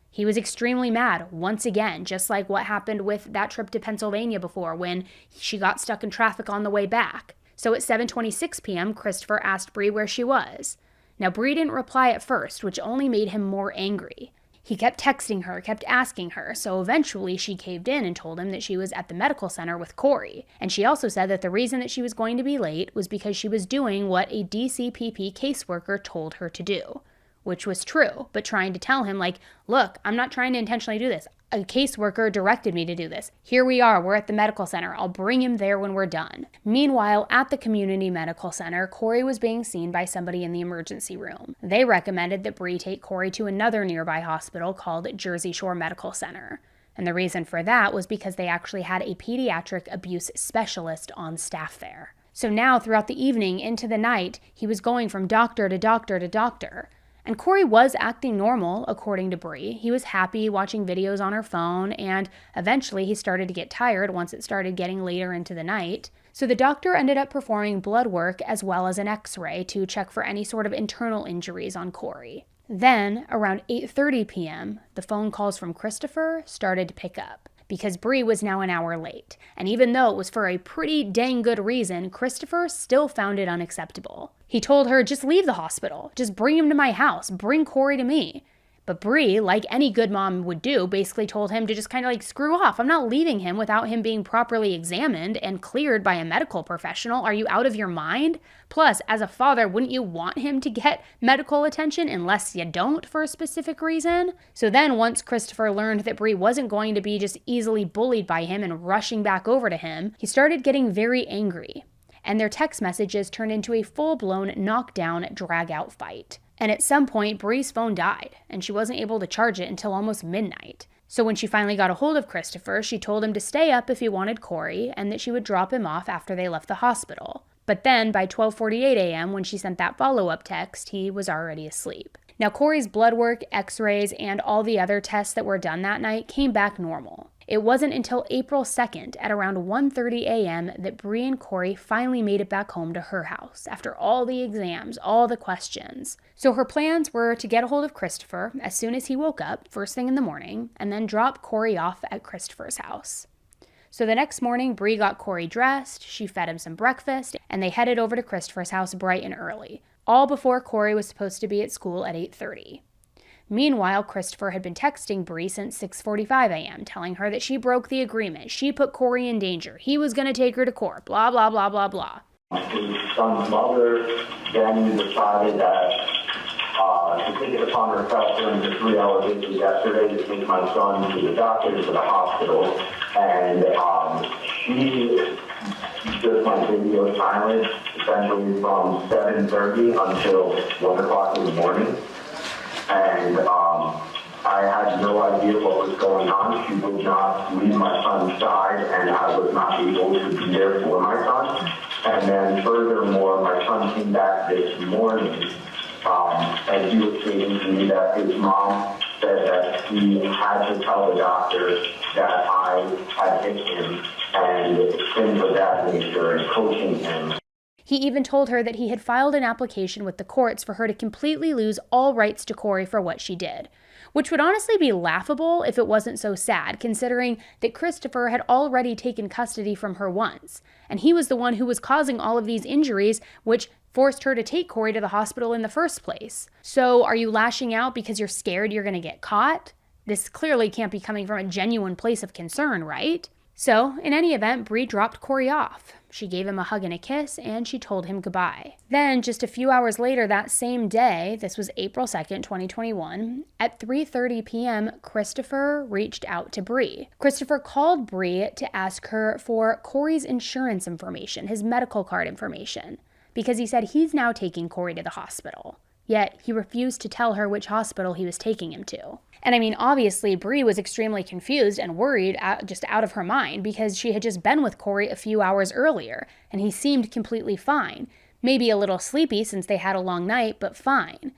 He was extremely mad once again, just like what happened with that trip to Pennsylvania before when she got stuck in traffic on the way back. So at 7:26 p.m., Christopher asked Bree where she was. Now, Bree didn't reply at first, which only made him more angry. He kept texting her, kept asking her, so eventually she caved in and told him that she was at the medical center with Corey. And she also said that the reason that she was going to be late was because she was doing what a DCPP caseworker told her to do, which was true, but trying to tell him, like, look, I'm not trying to intentionally do this. A caseworker directed me to do this. Here we are, we're at the medical center. I'll bring him there when we're done. Meanwhile, at the community medical center, Corey was being seen by somebody in the emergency room. They recommended that Bree take Corey to another nearby hospital called Jersey Shore Medical Center. And the reason for that was because they actually had a pediatric abuse specialist on staff there. So now, throughout the evening into the night, he was going from doctor to doctor to doctor. And Corey was acting normal, according to Bree. He was happy watching videos on her phone, and eventually he started to get tired once it started getting later into the night. So the doctor ended up performing blood work as well as an x-ray to check for any sort of internal injuries on Corey. Then, around 8:30 p.m., the phone calls from Christopher started to pick up, because Bree was now an hour late. And even though it was for a pretty dang good reason, Christopher still found it unacceptable. He told her, just leave the hospital. Just bring him to my house. Bring Corey to me. But Bree, like any good mom would do, basically told him to just kind of like screw off. I'm not leaving him without him being properly examined and cleared by a medical professional. Are you out of your mind? Plus, as a father, wouldn't you want him to get medical attention unless you don't for a specific reason? So then once Christopher learned that Bree wasn't going to be just easily bullied by him and rushing back over to him, he started getting very angry. And their text messages turned into a full-blown knockdown, drag-out fight. And at some point, Bree's phone died, and she wasn't able to charge it until almost midnight. So when she finally got a hold of Christopher, she told him to stay up if he wanted Corey, and that she would drop him off after they left the hospital. But then, by 12:48 a.m., when she sent that follow-up text, he was already asleep. Now, Corey's blood work, x-rays, and all the other tests that were done that night came back normal. It wasn't until April 2nd at around 1:30 a.m. that Bree and Corey finally made it back home to her house after all the exams, all the questions. So her plans were to get a hold of Christopher as soon as he woke up, first thing in the morning, and then drop Corey off at Christopher's house. So the next morning, Bree got Corey dressed, she fed him some breakfast, and they headed over to Christopher's house bright and early, all before Corey was supposed to be at school at 8:30. Meanwhile, Christopher had been texting Bree since 6:45 a.m., telling her that she broke the agreement. She put Corey in danger. He was going to take her to court, blah, blah, blah, blah, blah. His son's mother then decided that to take it upon herself during the 3-hour visit yesterday to take my son to the doctor, to the hospital, and she just went video silent, essentially from 7:30 until 1 o'clock in the morning. And I had no idea what was going on. She would not leave my son's side, and I was not able to be there for my son. And then furthermore, my son came back this morning, and he was stating to me that his mom said that he had to tell the doctor that I had hit him and things of that nature and coaching him. He even told her that he had filed an application with the courts for her to completely lose all rights to Corey for what she did, which would honestly be laughable if it wasn't so sad, considering that Christopher had already taken custody from her once, and he was the one who was causing all of these injuries, which forced her to take Corey to the hospital in the first place. So are you lashing out because you're scared you're going to get caught? This clearly can't be coming from a genuine place of concern, right? So, in any event, Bree dropped Corey off. She gave him a hug and a kiss, and she told him goodbye. Then, just a few hours later that same day, this was April 2nd, 2021, at 3:30 p.m., Christopher reached out to Bree. Christopher called Bree to ask her for Corey's insurance information, his medical card information, because he said he's now taking Corey to the hospital. Yet, he refused to tell her which hospital he was taking him to. And I mean, obviously, Bree was extremely confused and worried, just out of her mind, because she had just been with Corey a few hours earlier, and he seemed completely fine. Maybe a little sleepy since they had a long night, but fine.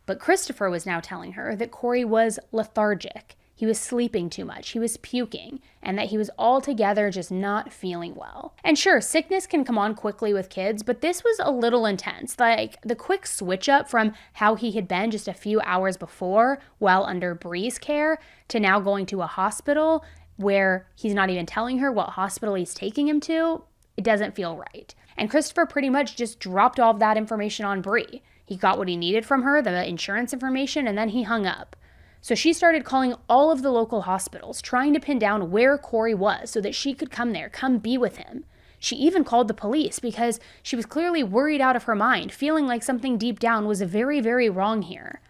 But Christopher was now telling her that Corey was lethargic. He was sleeping too much, he was puking, and that he was altogether just not feeling well. And sure, sickness can come on quickly with kids, but this was a little intense. Like, the quick switch up from how he had been just a few hours before while under Bree's care to now going to a hospital where he's not even telling her what hospital he's taking him to, it doesn't feel right. And Christopher pretty much just dropped all of that information on Bree. He got what he needed from her, the insurance information, and then he hung up. So she started calling all of the local hospitals, trying to pin down where Corey was so that she could come there, come be with him. She even called the police because she was clearly worried out of her mind, feeling like something deep down was very, very wrong here.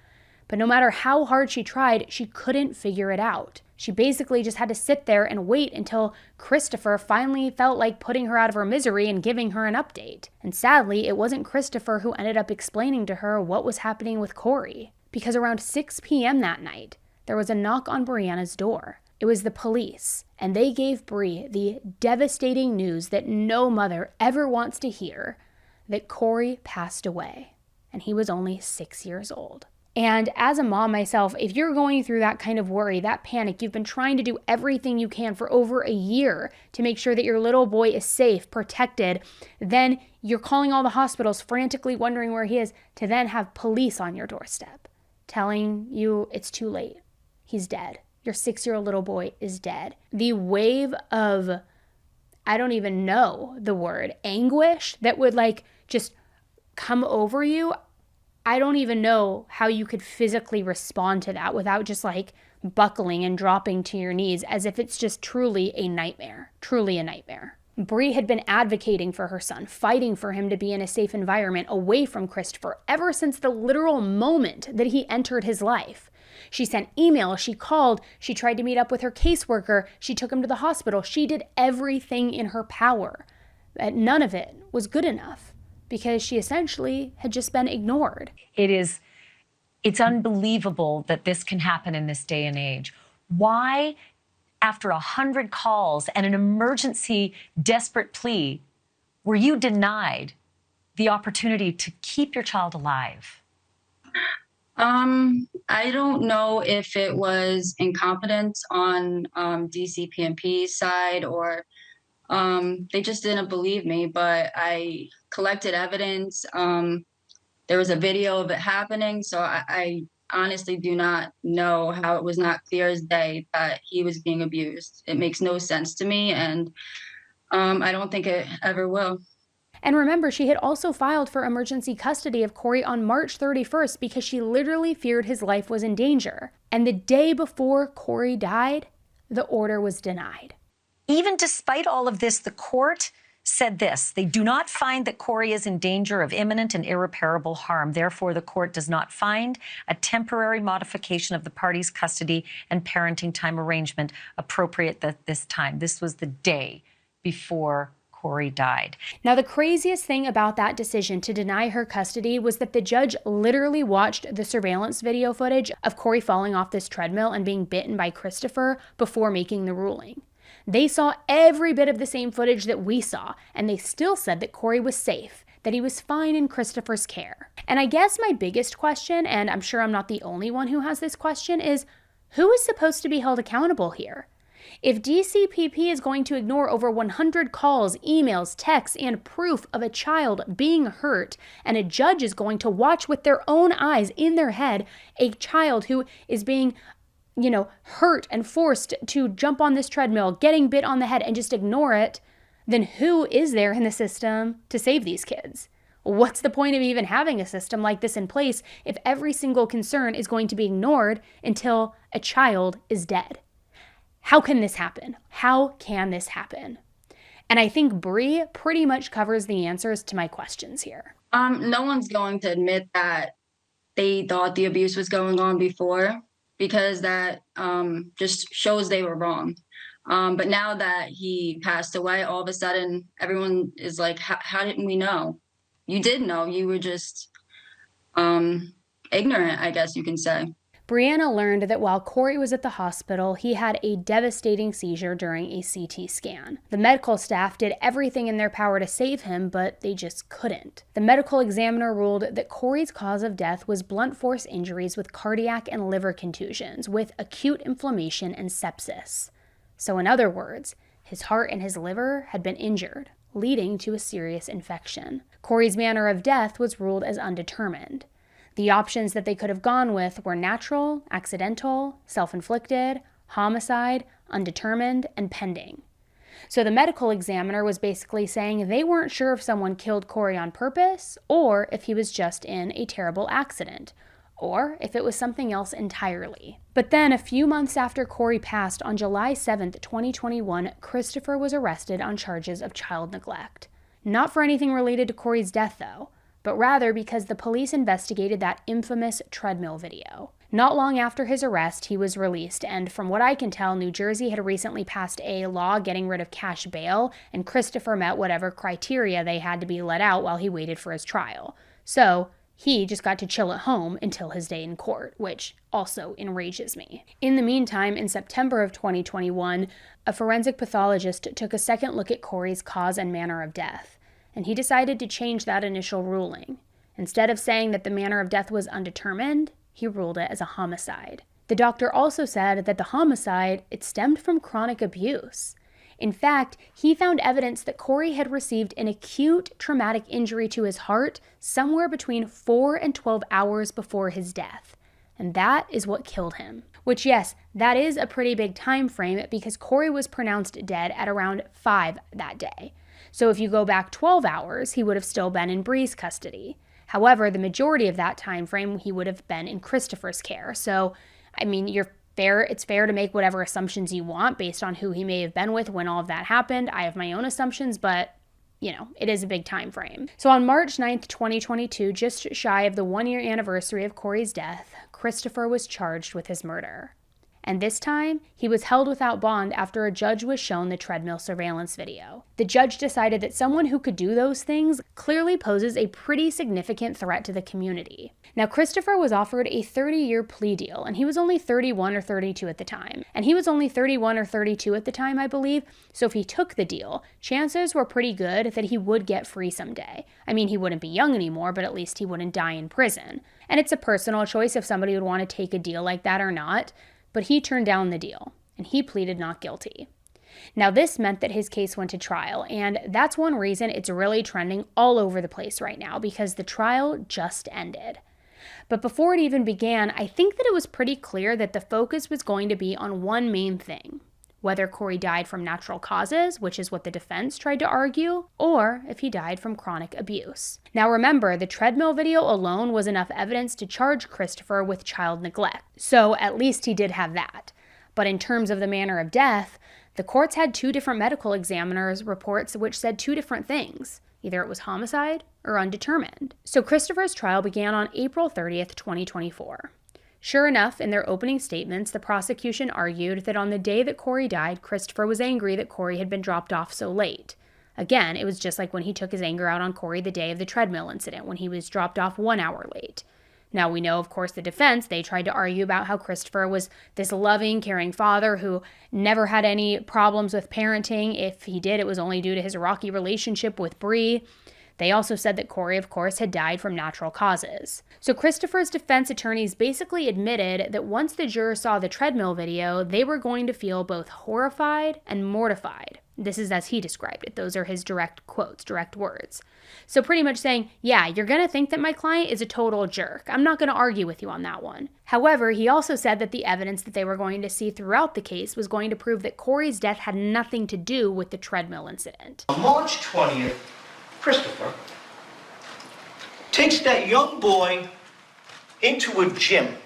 But no matter how hard she tried, she couldn't figure it out. She basically just had to sit there and wait until Christopher finally felt like putting her out of her misery and giving her an update. And sadly, it wasn't Christopher who ended up explaining to her what was happening with Corey. Because around 6 p.m. that night, there was a knock on Brianna's door. It was the police, and they gave Bree the devastating news that no mother ever wants to hear, that Corey passed away, and he was only 6 years old. And as a mom myself, if you're going through that kind of worry, that panic, you've been trying to do everything you can for over a year to make sure that your little boy is safe, protected, then you're calling all the hospitals, frantically wondering where he is, to then have police on your doorstep telling you it's too late. He's dead. Your 6-year-old little boy is dead. The wave of, I don't even know the word, anguish that would just come over you. I don't even know how you could physically respond to that without just buckling and dropping to your knees as if it's just truly a nightmare, truly a nightmare. Bree had been advocating for her son, fighting for him to be in a safe environment away from Christopher ever since the literal moment that he entered his life. She sent emails, she called, she tried to meet up with her caseworker, she took him to the hospital. She did everything in her power. But none of it was good enough because she essentially had just been ignored. It's unbelievable that this can happen in this day and age. Why, after 100 calls and an emergency desperate plea, were you denied the opportunity to keep your child alive? I don't know if it was incompetence on DCPMP's side or they just didn't believe me, but I collected evidence. There was a video of it happening, so I honestly do not know how it was not clear as day that he was being abused. It makes no sense to me, and I don't think it ever will. And remember, she had also filed for emergency custody of Corey on March 31st because she literally feared his life was in danger. And the day before Corey died, the order was denied. Even despite all of this, the court said this: they do not find that Corey is in danger of imminent and irreparable harm. Therefore, the court does not find a temporary modification of the parties' custody and parenting time arrangement appropriate at this time. This was the day before Corey died. Now, the craziest thing about that decision to deny her custody was that the judge literally watched the surveillance video footage of Corey falling off this treadmill and being bitten by Christopher before making the ruling. They saw every bit of the same footage that we saw, and they still said that Corey was safe, that he was fine in Christopher's care. And I guess my biggest question, and I'm sure I'm not the only one who has this question, is who is supposed to be held accountable here? If DCPP is going to ignore over 100 calls, emails, texts, and proof of a child being hurt, and a judge is going to watch with their own eyes in their head a child who is being, hurt and forced to jump on this treadmill, getting bit on the head, and just ignore it, then who is there in the system to save these kids? What's the point of even having a system like this in place if every single concern is going to be ignored until a child is dead? How can this happen? How can this happen? And I think Bree pretty much covers the answers to my questions here. No one's going to admit that they thought the abuse was going on before, because that just shows they were wrong. But now that he passed away, all of a sudden, everyone is like, how didn't we know? You did know. You were just ignorant, I guess you can say. Brianna learned that while Corey was at the hospital, he had a devastating seizure during a CT scan. The medical staff did everything in their power to save him, but they just couldn't. The medical examiner ruled that Corey's cause of death was blunt force injuries with cardiac and liver contusions, with acute inflammation and sepsis. So in other words, his heart and his liver had been injured, leading to a serious infection. Corey's manner of death was ruled as undetermined. The options that they could have gone with were natural, accidental, self-inflicted, homicide, undetermined, and pending. So the medical examiner was basically saying they weren't sure if someone killed Corey on purpose or if he was just in a terrible accident, or if it was something else entirely. But then a few months after Corey passed on July 7th, 2021, Christopher was arrested on charges of child neglect. Not for anything related to Corey's death, though, but rather because the police investigated that infamous treadmill video. Not long after his arrest, he was released, and from what I can tell, New Jersey had recently passed a law getting rid of cash bail, and Christopher met whatever criteria they had to be let out while he waited for his trial. So he just got to chill at home until his day in court, which also enrages me. In the meantime, in September of 2021, a forensic pathologist took a second look at Corey's cause and manner of death, and he decided to change that initial ruling. Instead of saying that the manner of death was undetermined, he ruled it as a homicide. The doctor also said that the homicide, it stemmed from chronic abuse. In fact, he found evidence that Corey had received an acute traumatic injury to his heart somewhere between 4 and 12 hours before his death. And that is what killed him. Which, yes, that is a pretty big time frame because Corey was pronounced dead at around 5 that day. So if you go back 12 hours, he would have still been in Bree's custody. However, the majority of that time frame, he would have been in Christopher's care. So, I mean, it's fair to make whatever assumptions you want based on who he may have been with when all of that happened. I have my own assumptions, but, it is a big time frame. So on March 9th, 2022, just shy of the 1-year anniversary of Corey's death, Christopher was charged with his murder. And this time, he was held without bond after a judge was shown the treadmill surveillance video. The judge decided that someone who could do those things clearly poses a pretty significant threat to the community. Now, Christopher was offered a 30-year plea deal, and he was only 31 or 32 at the time. And he was only 31 or 32 at the time, I believe, so if he took the deal, chances were pretty good that he would get free someday. I mean, he wouldn't be young anymore, but at least he wouldn't die in prison. And it's a personal choice if somebody would want to take a deal like that or not. But he turned down the deal, and he pleaded not guilty. Now, this meant that his case went to trial, and that's one reason it's really trending all over the place right now, because the trial just ended. But before it even began, I think that it was pretty clear that the focus was going to be on one main thing: whether Corey died from natural causes, which is what the defense tried to argue, or if he died from chronic abuse. Now remember, the treadmill video alone was enough evidence to charge Christopher with child neglect, so at least he did have that. But in terms of the manner of death, the courts had 2 different medical examiners' reports which said 2 different things. Either it was homicide or undetermined. So Christopher's trial began on April 30th, 2024. Sure enough, in their opening statements, the prosecution argued that on the day that Corey died, Christopher was angry that Corey had been dropped off so late. Again, it was just like when he took his anger out on Corey the day of the treadmill incident, when he was dropped off 1 hour late. Now, we know, of course, the defense, they tried to argue about how Christopher was this loving, caring father who never had any problems with parenting. If he did, it was only due to his rocky relationship with Bree. They also said that Corey, of course, had died from natural causes. So Christopher's defense attorneys basically admitted that once the jurors saw the treadmill video, they were going to feel both horrified and mortified. This is as he described it. Those are his direct quotes, direct words. So pretty much saying, yeah, you're going to think that my client is a total jerk. I'm not going to argue with you on that one. However, he also said that the evidence that they were going to see throughout the case was going to prove that Corey's death had nothing to do with the treadmill incident. On March 20th, Christopher takes that young boy into a gym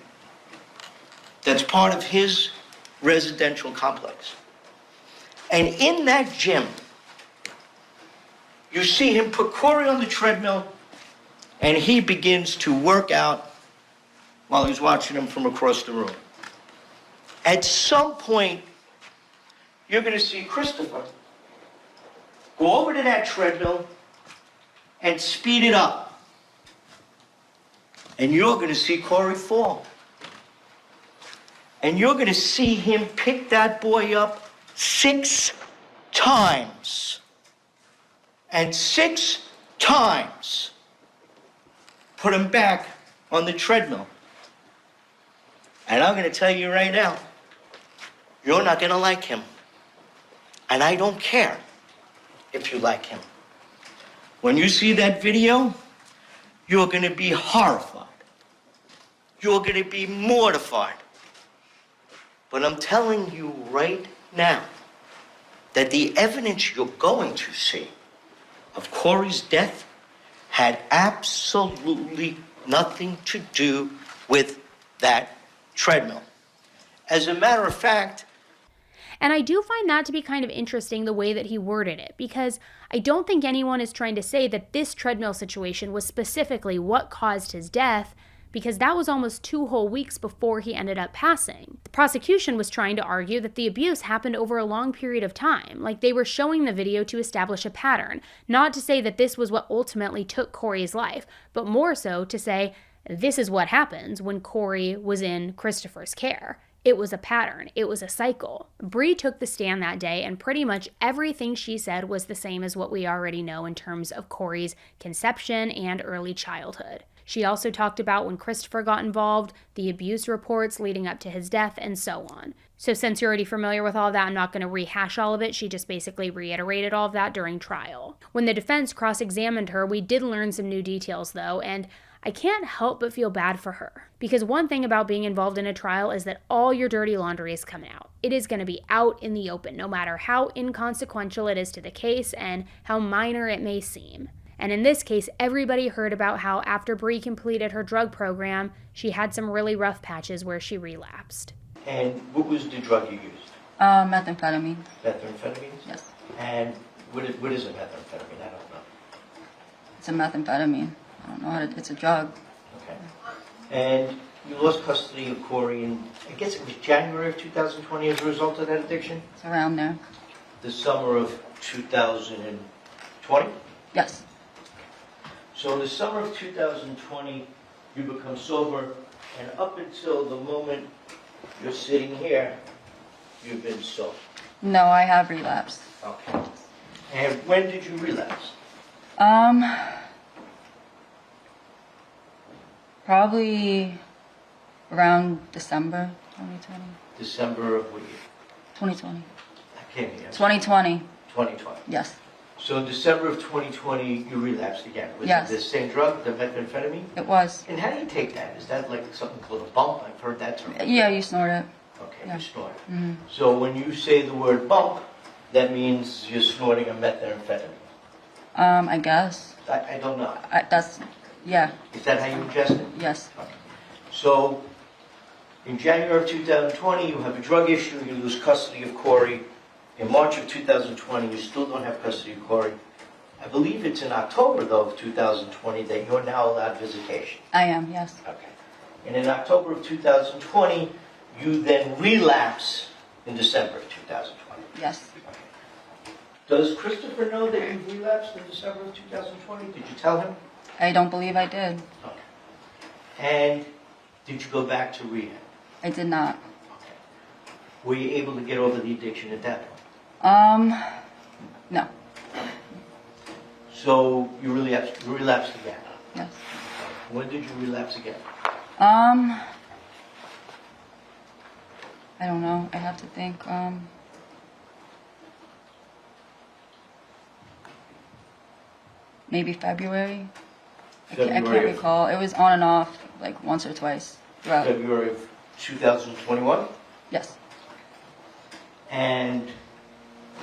that's part of his residential complex. And in that gym, you see him put Corey on the treadmill, and he begins to work out while he's watching him from across the room. At some point, you're going to see Christopher go over to that treadmill and speed it up. And you're going to see Corey fall. And you're going to see him pick that boy up 6 times. And 6 times put him back on the treadmill. And I'm going to tell you right now, you're not going to like him. And I don't care if you like him. When you see that video, you're going to be horrified. You're going to be mortified. But I'm telling you right now that the evidence you're going to see of Corey's death had absolutely nothing to do with that treadmill. As a matter of fact, and I do find that to be kind of interesting the way that he worded it, because I don't think anyone is trying to say that this treadmill situation was specifically what caused his death, because that was almost 2 whole weeks before he ended up passing. The prosecution was trying to argue that the abuse happened over a long period of time, like they were showing the video to establish a pattern, not to say that this was what ultimately took Corey's life, but more so to say this is what happens when Corey was in Christopher's care. It was a pattern. It was a cycle. Bree took the stand that day, and pretty much everything she said was the same as what we already know in terms of Corey's conception and early childhood. She also talked about when Christopher got involved, the abuse reports leading up to his death, and so on. So since you're already familiar with all of that, I'm not going to rehash all of it. She just basically reiterated all of that during trial. When the defense cross-examined her, we did learn some new details though, and I can't help but feel bad for her. Because one thing about being involved in a trial is that all your dirty laundry is coming out. It is going to be out in the open, no matter how inconsequential it is to the case and how minor it may seem. And in this case, everybody heard about how after Bree completed her drug program, she had some really rough patches where she relapsed. and what was the drug you used? Methamphetamine. Methamphetamine? Yes. And what is a methamphetamine? I don't know. It's a methamphetamine. I don't know how to, it's a drug. Okay. And you lost custody of Corey in, I guess it was January of 2020 as a result of that addiction? It's around there. The summer of 2020? Yes. So in the summer of 2020, you become sober, and up until the moment you're sitting here, you've been sober. No, I have relapsed. Okay. And when did you relapse? Probably around December 2020. December of what year? 2020. I can't hear. 2020. 2020. Yes. So in December of 2020, you relapsed again. Was Yes. it the same drug, the methamphetamine? It was. And how do you take that? Is that like something called a bump? I've heard that term. Yeah, you snort it. Okay, Yeah. you snort it. Mhm. So when you say the word bump, that means you're snorting a methamphetamine. I guess. I don't know. That's, yeah, Is that how you ingest it? yes. Okay. So in January of 2020, you have a drug issue, you lose custody of Corey. In March of 2020, you still don't have custody of Corey. I believe it's in October, though, of 2020 that you're now allowed visitation. I am, yes. Okay. And in October of 2020, you then relapse in December of 2020. Yes. Okay. Does Christopher know that you relapsed in December of 2020? Did you tell him? I don't believe I did. Okay. And did you go back to rehab? I did not. Okay. Were you able to get over the addiction at that point? No. So you relapsed again? Yes. When did you relapse again? I don't know. I have to think. Maybe February. I can't recall. It was on and off, like once or twice throughout. February of 2021? Yes. And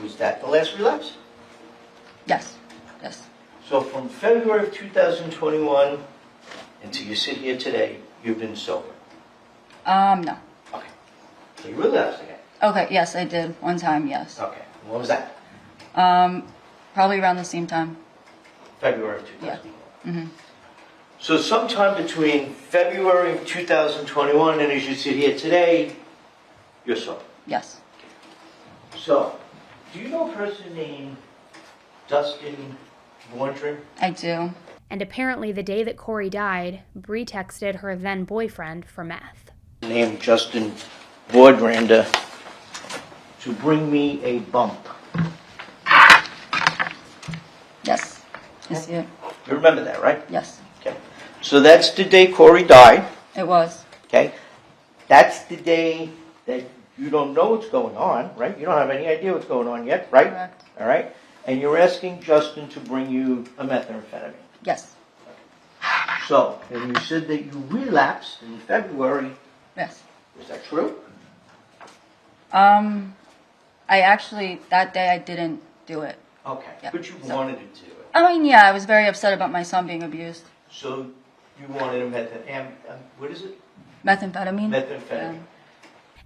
was that the last relapse? Yes. Yes. So from February of 2021 until you sit here today, you've been sober? No. Okay. So you relapsed again? Okay, yes, I did. One time, yes. Okay. What was that? Probably around the same time. February of 2021. Yeah. Mm-hmm. So sometime between February of 2021 and as you sit here today, you're sober? Yes. So, do you know a person named Dustin Wondren? I do. And apparently the day that Corey died, Bree texted her then boyfriend for meth. Named Justin Boydranda to bring me a bump. Yes. I see it. You remember that, right? Yes. Okay. So that's the day Corey died. It was. Okay. That's the day that you don't know what's going on, right? You don't have any idea what's going on yet, right? Correct. All right. And you're asking Justin to bring you a methamphetamine. Yes. So, and you said that you relapsed in February. Yes. Is that true? I actually, that day I didn't do it. Okay. Yeah. But you wanted to do it. I mean, yeah, I was very upset about my son being abused. So you wanted a what is it? Methamphetamine. Methamphetamine. Yeah.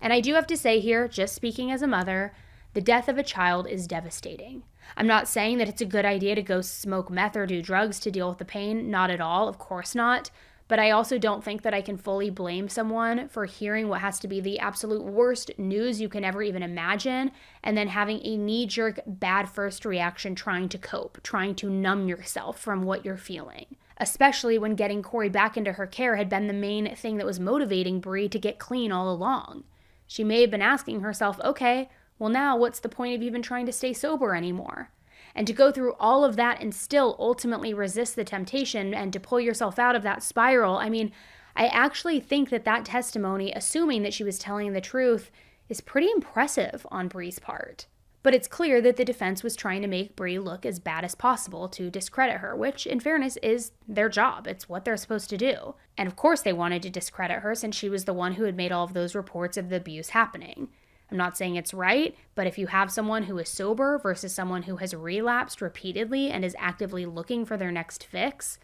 And I do have to say here, just speaking as a mother, the death of a child is devastating. I'm not saying that it's a good idea to go smoke meth or do drugs to deal with the pain. Not at all. Of course not. But I also don't think that I can fully blame someone for hearing what has to be the absolute worst news you can ever even imagine, and then having a knee-jerk bad first reaction trying to cope, trying to numb yourself from what you're feeling. Especially when getting Corey back into her care had been the main thing that was motivating Bree to get clean all along. She may have been asking herself, okay, well now what's the point of even trying to stay sober anymore? And to go through all of that and still ultimately resist the temptation and to pull yourself out of that spiral, I mean, I actually think that that testimony, assuming that she was telling the truth, is pretty impressive on Bree's part. But it's clear that the defense was trying to make Bree look as bad as possible to discredit her, which, in fairness, is their job. It's what they're supposed to do. And of course they wanted to discredit her since she was the one who had made all of those reports of the abuse happening. I'm not saying it's right, but if you have someone who is sober versus someone who has relapsed repeatedly and is actively looking for their next fix,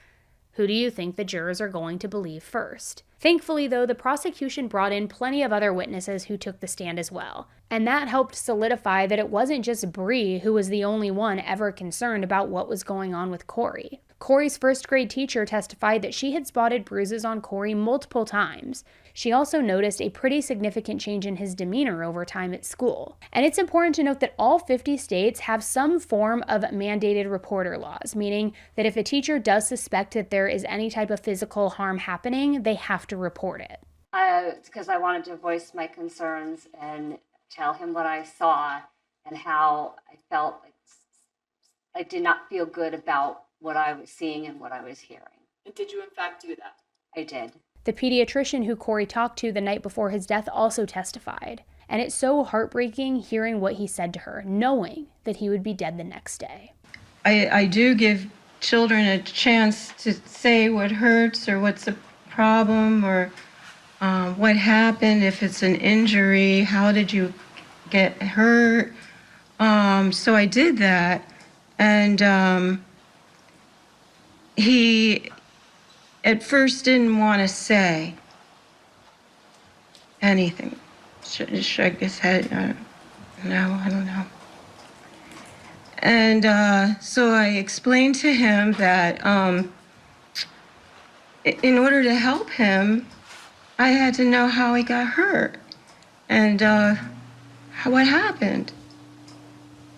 who do you think the jurors are going to believe first? Thankfully, though, the prosecution brought in plenty of other witnesses who took the stand as well. And that helped solidify that it wasn't just Bree who was the only one ever concerned about what was going on with Corey. Corey's first grade teacher testified that she had spotted bruises on Corey multiple times. She also noticed a pretty significant change in his demeanor over time at school. And it's important to note that all 50 states have some form of mandated reporter laws, meaning that if a teacher does suspect that there is any type of physical harm happening, they have to report it. Because I wanted to voice my concerns and tell him what I saw and how I felt like I did not feel good about what I was seeing and what I was hearing. And did you in fact do that? I did. The pediatrician who Corey talked to the night before his death also testified. And it's so heartbreaking hearing what he said to her, knowing that he would be dead the next day. I do give children a chance to say what hurts or what's a problem or what happened, if it's an injury, how did you get hurt? So I did that. And he at first didn't want to say anything. Shook his head. No, I don't know. And so I explained to him that in order to help him, I had to know how he got hurt and what happened.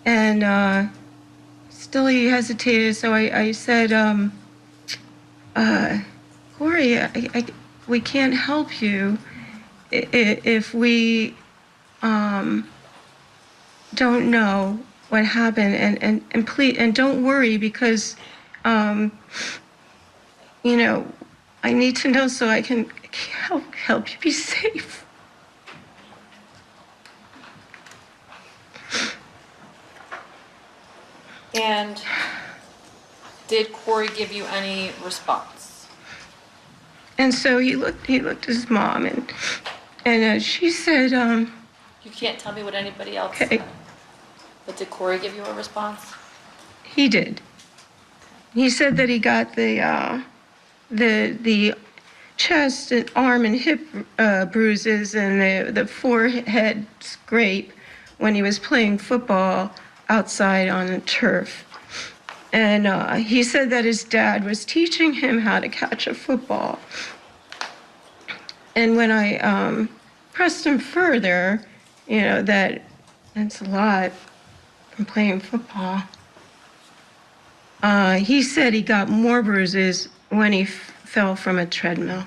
And still he hesitated, so I said, Corey, we can't help you if we don't know what happened, and please, and don't worry, because You know, I need to know so I can help you be safe. And did Corey give you any response? And so he looked at his mom, and she said, You can't tell me what anybody else okay. said. But did Corey give you a response? He did. He said that he got the chest and arm and hip bruises and the forehead scrape when he was playing football outside on the turf. And he said that his dad was teaching him how to catch a football. And when I pressed him further, you know, that's a lot from playing football. He said he got more bruises when he fell from a treadmill.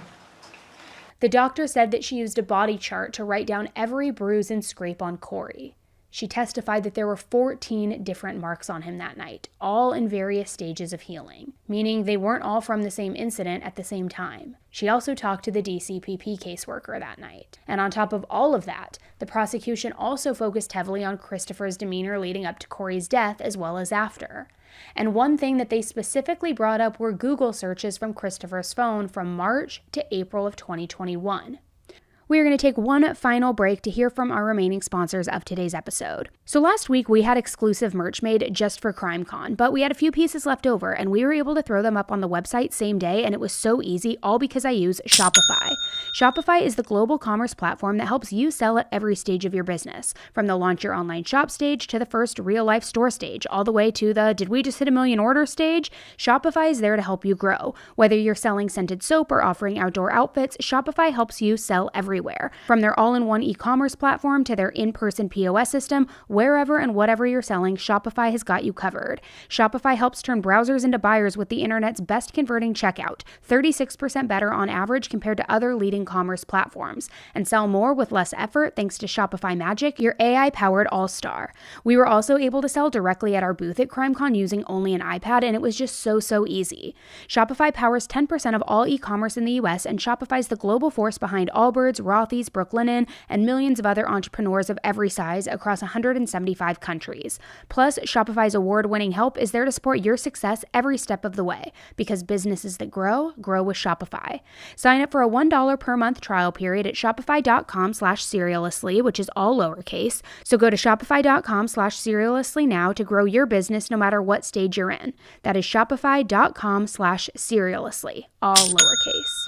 The doctor said that she used a body chart to write down every bruise and scrape on Corey. She testified that there were 14 different marks on him that night, all in various stages of healing, meaning they weren't all from the same incident at the same time. She also talked to the DCPP caseworker that night. And on top of all of that, the prosecution also focused heavily on Christopher's demeanor leading up to Corey's death as well as after. And one thing that they specifically brought up were Google searches from Christopher's phone from March to April of 2021. We are going to take one final break to hear from our remaining sponsors of today's episode. So last week we had exclusive merch made just for CrimeCon, but we had a few pieces left over and we were able to throw them up on the website same day, and it was so easy, all because I use Shopify. Shopify is the global commerce platform that helps you sell at every stage of your business, from the launch your online shop stage to the first real-life store stage, all the way to the did we just hit 1 million orders stage. Shopify is there to help you grow. Whether you're selling scented soap or offering outdoor outfits, Shopify helps you sell everywhere. From their all-in-one e-commerce platform to their in-person POS system, wherever and whatever you're selling, Shopify has got you covered. Shopify helps turn browsers into buyers with the internet's best converting checkout, 36% better on average compared to other leading commerce platforms, and sell more with less effort thanks to Shopify Magic, your AI-powered all-star. We were also able to sell directly at our booth at CrimeCon using only an iPad, and it was just so easy. Shopify powers 10% of all e-commerce in the US, and Shopify's the global force behind Allbirds, Rothy's, Brooklinen, and millions of other entrepreneurs of every size across 175 countries. Plus, Shopify's award-winning help is there to support your success every step of the way, because businesses that grow with Shopify. Sign up for a $1 per month trial period at shopify.com/serialously, which is all lowercase. So go to shopify.com/serialously now to grow your business no matter what stage you're in. That is shopify.com/serialously, all lowercase.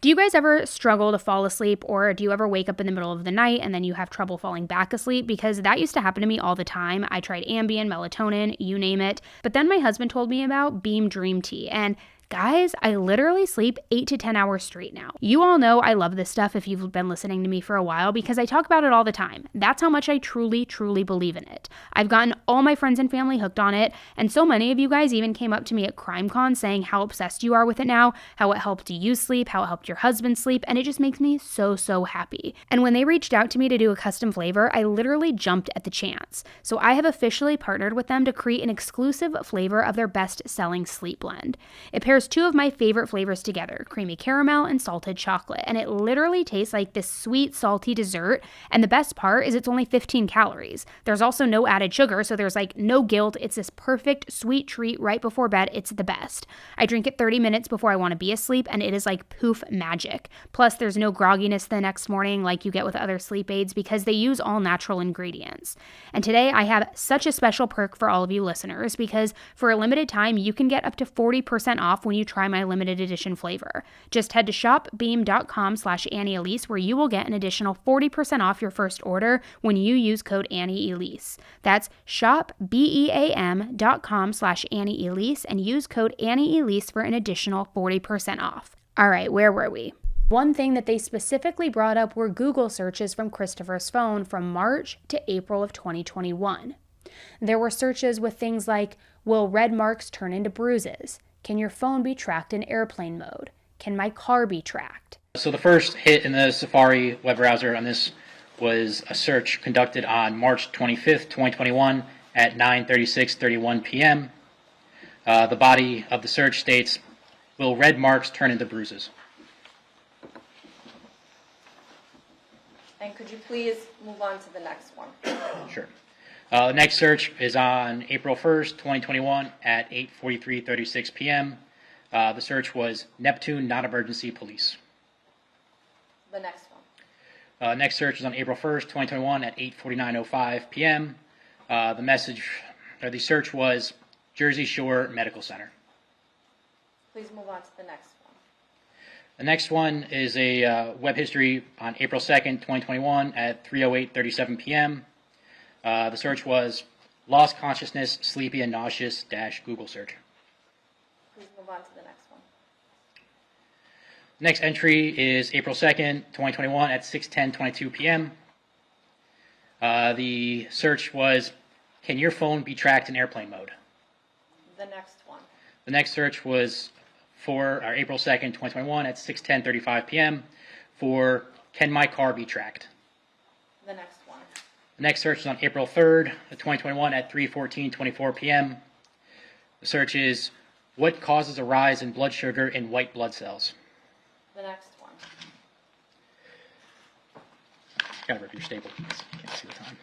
Do you guys ever struggle to fall asleep, or do you ever wake up in the middle of the night and then you have trouble falling back asleep? Because that used to happen to me all the time. I tried Ambien, melatonin, you name it. But then my husband told me about Beam Dream Tea, and guys, I literally sleep 8 to 10 hours straight now. You all know I love this stuff if you've been listening to me for a while, because I talk about it all the time. That's how much I truly believe in it. I've gotten all my friends and family hooked on it, and so many of you guys even came up to me at CrimeCon saying how obsessed you are with it now, how it helped you sleep, how it helped your husband sleep, and it just makes me so happy. And when they reached out to me to do a custom flavor, I literally jumped at the chance. So I have officially partnered with them to create an exclusive flavor of their best-selling sleep blend. It pairs two of my favorite flavors together, creamy caramel and salted chocolate, and it literally tastes like this sweet, salty dessert, and the best part is it's only 15 calories. There's also no added sugar, so there's like no guilt. It's this perfect sweet treat right before bed. It's the best. I drink it 30 minutes before I want to be asleep, and it is like poof magic. Plus, there's no grogginess the next morning like you get with other sleep aids because they use all natural ingredients. And today I have such a special perk for all of you listeners, because for a limited time, you can get up to 40% off when you try my limited edition flavor. Just head to shopbeam.com/AnnieElise, where you will get an additional 40% off your first order when you use code AnnieElise. That's shopbeam.com/AnnieElise and use code AnnieElise for an additional 40% off. All right, where were we? One thing that they specifically brought up were Google searches from Christopher's phone from March to April of 2021. There were searches with things like, will red marks turn into bruises? Can your phone be tracked in airplane mode? Can my car be tracked? So the first hit in the Safari web browser on this was a search conducted on March 25th, 2021 at 9:36:31 p.m. The body of the search states, will red marks turn into bruises? And could you please move on to the next one? Sure. The next search is on April 1st, 2021 at 8:43:36 p.m. The search was Neptune Non-Emergency Police. The next one. Next search is on April 1st, 2021 at 8:49:05 p.m. The search was Jersey Shore Medical Center. Please move on to the next one. The next one is a web history on April 2nd, 2021 at 3:08:37 p.m. The search was lost consciousness, sleepy and nauseous - Google search. Please move on to the next one. Next entry is April 2nd, 2021 at 6:10:22 p.m. The search was, can your phone be tracked in airplane mode? The next one. The next search was for April 2nd, 2021 at 6:10:35 p.m. for, can my car be tracked? The next one. The next search is on April 3rd, 2021 at 3:14:24 p.m. The search is, what causes a rise in blood sugar in white blood cells? The next one. Gotta rip your staple. Can't see the time.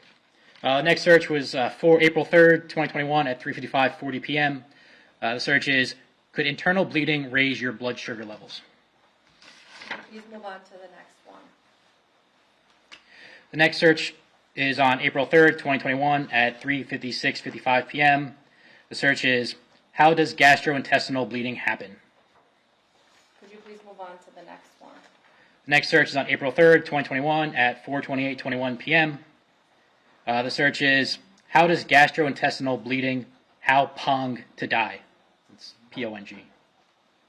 Next search was for April 3rd, 2021 at 3:55:40 p.m. The search is, could internal bleeding raise your blood sugar levels? Please move on to the next one. The next search is on April 3rd, 2021 at 3:56:55 p.m. The search is, how does gastrointestinal bleeding happen? Could you please move on to the next one? The next search is on April 3rd, 2021 at 4:28:21 p.m. The search is, how does gastrointestinal bleeding, how pong to die? It's P-O-N-G,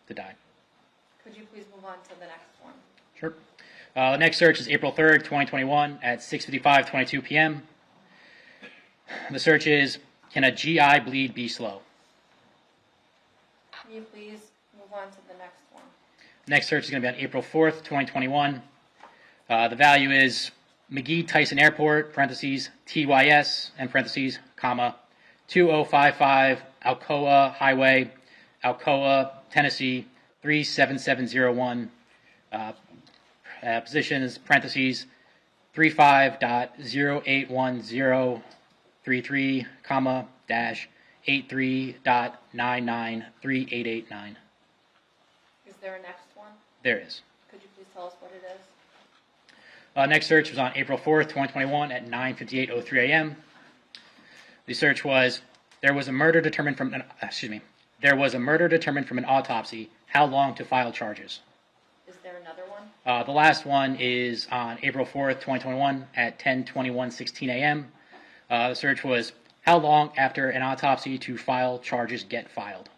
to die. Could you please move on to the next one? Sure. The next search is April 3rd, 2021 at 6:55:22 p.m. The search is, can a GI bleed be slow? Can you please move on to the next one? Next search is going to be on April 4th, 2021. The value is McGee Tyson Airport, parentheses, TYS, and parentheses, comma, 2055 Alcoa Highway, Alcoa, Tennessee, 37701. Position is parentheses, 35.081033, comma, dash, 83.993889. Is there a next one? There is. Could you please tell us what it is? Next search was on April 4th, 2021 at 9:58:03 a.m. The search was, there was a murder determined from an autopsy. How long to file charges? Is there another one? The last one is on April 4th, 2021 at 10:21:16 a.m. The search was, how long after an autopsy to file charges get filed?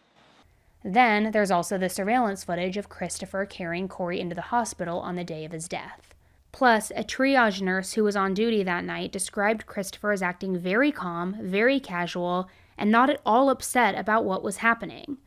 Then there's also the surveillance footage of Christopher carrying Corey into the hospital on the day of his death. Plus, a triage nurse who was on duty that night described Christopher as acting very calm, very casual, and not at all upset about what was happening.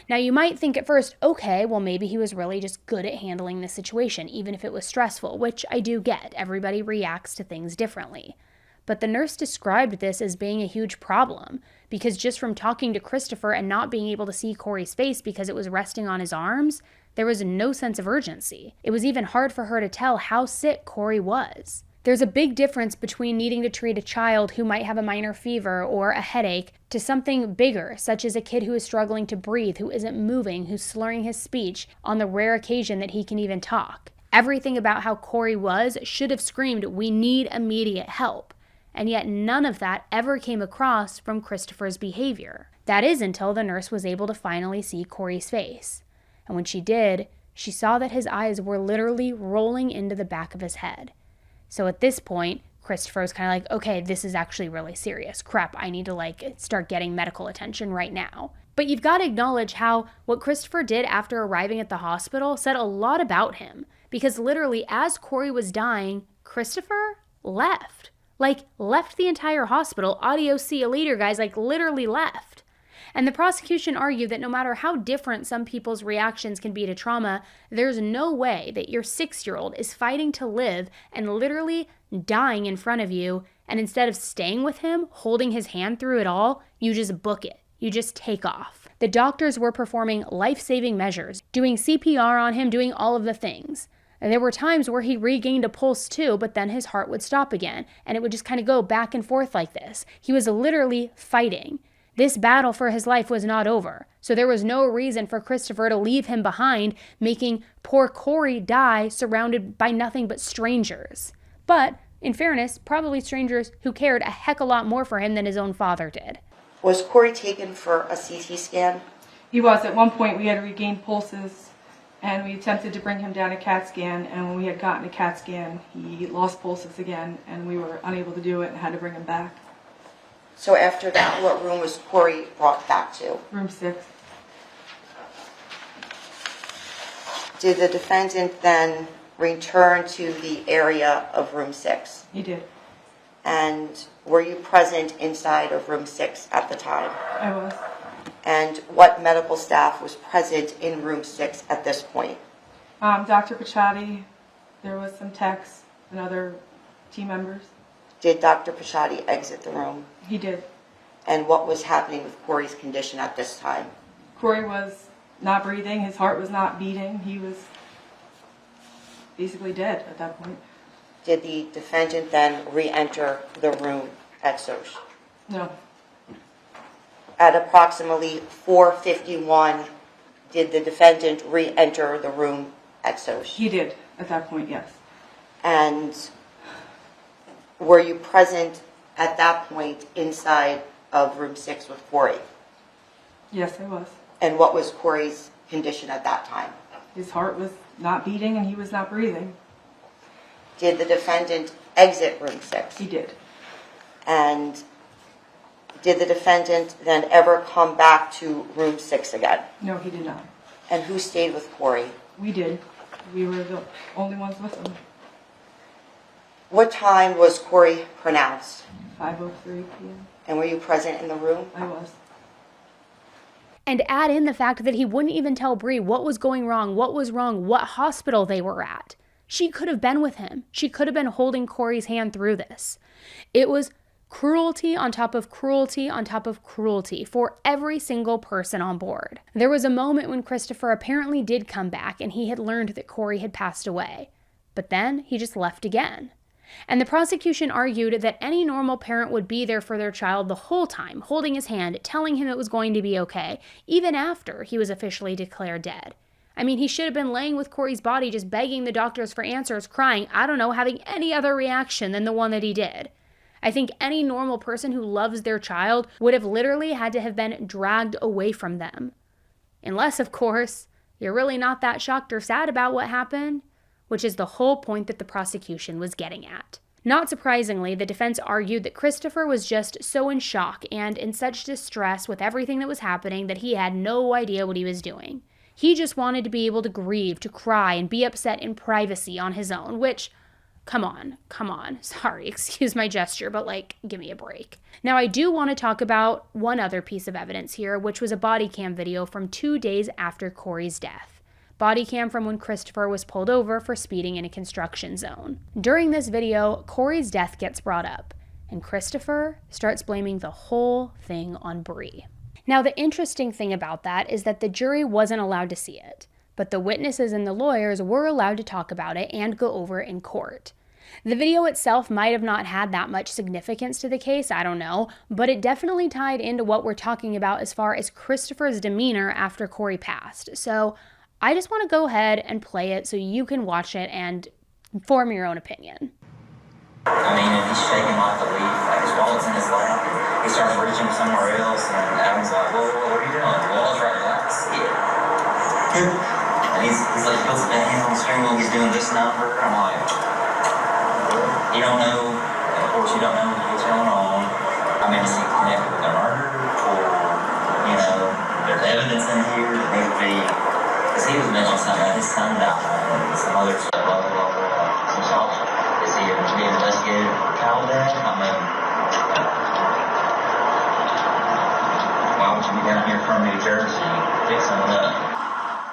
Now, you might think at first, okay, well, maybe he was really just good at handling the situation, even if it was stressful, which I do get. Everybody reacts to things differently. But the nurse described this as being a huge problem, because just from talking to Christopher and not being able to see Corey's face because it was resting on his arms, there was no sense of urgency. It was even hard for her to tell how sick Corey was. There's a big difference between needing to treat a child who might have a minor fever or a headache to something bigger, such as a kid who is struggling to breathe, who isn't moving, who's slurring his speech on the rare occasion that he can even talk. Everything about how Corey was should have screamed, we need immediate help. And yet none of that ever came across from Christopher's behavior. That is until the nurse was able to finally see Corey's face. And when she did, she saw that his eyes were literally rolling into the back of his head. So at this point, Christopher was kind of like, okay, this is actually really serious. Crap, I need to start getting medical attention right now. But you've got to acknowledge how what Christopher did after arriving at the hospital said a lot about him. Because literally, as Corey was dying, Christopher left. Left the entire hospital. Adios, see you later, guys. Literally left. And the prosecution argued that no matter how different some people's reactions can be to trauma, there's no way that your 6-year-old is fighting to live and literally dying in front of you, and instead of staying with him, holding his hand through it all, you just book it. You just take off. The doctors were performing life-saving measures, doing CPR on him, doing all of the things. And there were times where he regained a pulse too, but then his heart would stop again, and it would just kind of go back and forth like this. He was literally fighting. This battle for his life was not over, so there was no reason for Christopher to leave him behind, making poor Corey die surrounded by nothing but strangers. But, in fairness, probably strangers who cared a heck a lot more for him than his own father did. Was Corey taken for a CT scan? He was. At one point, we had regained pulses, and we attempted to bring him down a CAT scan, and when we had gotten a CAT scan, he lost pulses again, and we were unable to do it and had to bring him back. So after that, what room was Corey brought back to? Room 6. Did the defendant then return to the area of room 6? He did. And were you present inside of room 6 at the time? I was. And what medical staff was present in room 6 at this point? Dr. Pachatti, there was some techs and other team members. Did Dr. Pachatti exit the room? He did. And what was happening with Corey's condition at this time? Corey was not breathing. His heart was not beating. He was basically dead at that point. Did the defendant then re-enter the room at Soch? No. At approximately 4:51, did the defendant re-enter the room at Soch? He did at that point, yes. And were you present at that point inside of room 6 with Corey? Yes, I was. And what was Corey's condition at that time? His heart was not beating and he was not breathing. Did the defendant exit room 6? He did. And did the defendant then ever come back to room 6 again? No, he did not. And who stayed with Corey? We did. We were the only ones with him. What time was Corey pronounced? 5:03 p.m. And were you present in the room? I was. And add in the fact that he wouldn't even tell Bree what was going wrong, what was wrong, what hospital they were at. She could have been with him. She could have been holding Corey's hand through this. It was cruelty on top of cruelty on top of cruelty for every single person on board. There was a moment when Christopher apparently did come back and he had learned that Corey had passed away. But then he just left again. And the prosecution argued that any normal parent would be there for their child the whole time, holding his hand, telling him it was going to be okay, even after he was officially declared dead. I mean, he should have been laying with Corey's body, just begging the doctors for answers, crying, I don't know, having any other reaction than the one that he did. I think any normal person who loves their child would have literally had to have been dragged away from them. Unless, of course, you're really not that shocked or sad about what happened, which is the whole point that the prosecution was getting at. Not surprisingly, the defense argued that Christopher was just so in shock and in such distress with everything that was happening that he had no idea what he was doing. He just wanted to be able to grieve, to cry, and be upset in privacy on his own, which, come on. Sorry, excuse my gesture, but give me a break. Now, I do want to talk about one other piece of evidence here, which was a body cam video from 2 days after Corey's death. Body cam from when Christopher was pulled over for speeding in a construction zone. During this video, Corey's death gets brought up, and Christopher starts blaming the whole thing on Bree. Now, the interesting thing about that is that the jury wasn't allowed to see it, but the witnesses and the lawyers were allowed to talk about it and go over it in court. The video itself might have not had that much significance to the case, I don't know, but it definitely tied into what we're talking about as far as Christopher's demeanor after Corey passed. So I just want to go ahead and play it so you can watch it and form your own opinion. I mean, if he's shaking like a leaf, his wallet's in his lap, he starts reaching somewhere else, and Adam's like, well, what are you doing? Well, I was right relax. Yeah. And he's like, he puts his hands on the steering wheel, he's doing this number. I'm like, you don't know, and of course you don't know what's going on. I mean, is he connected with a murder, or, there's evidence in here that needs to be. Because he was mentioning something about his son died and some other stuff, blah, blah, blah, blah. Some stuff. Is he being investigated for child death? I mean, why would you be down here from New Jersey fixing it up?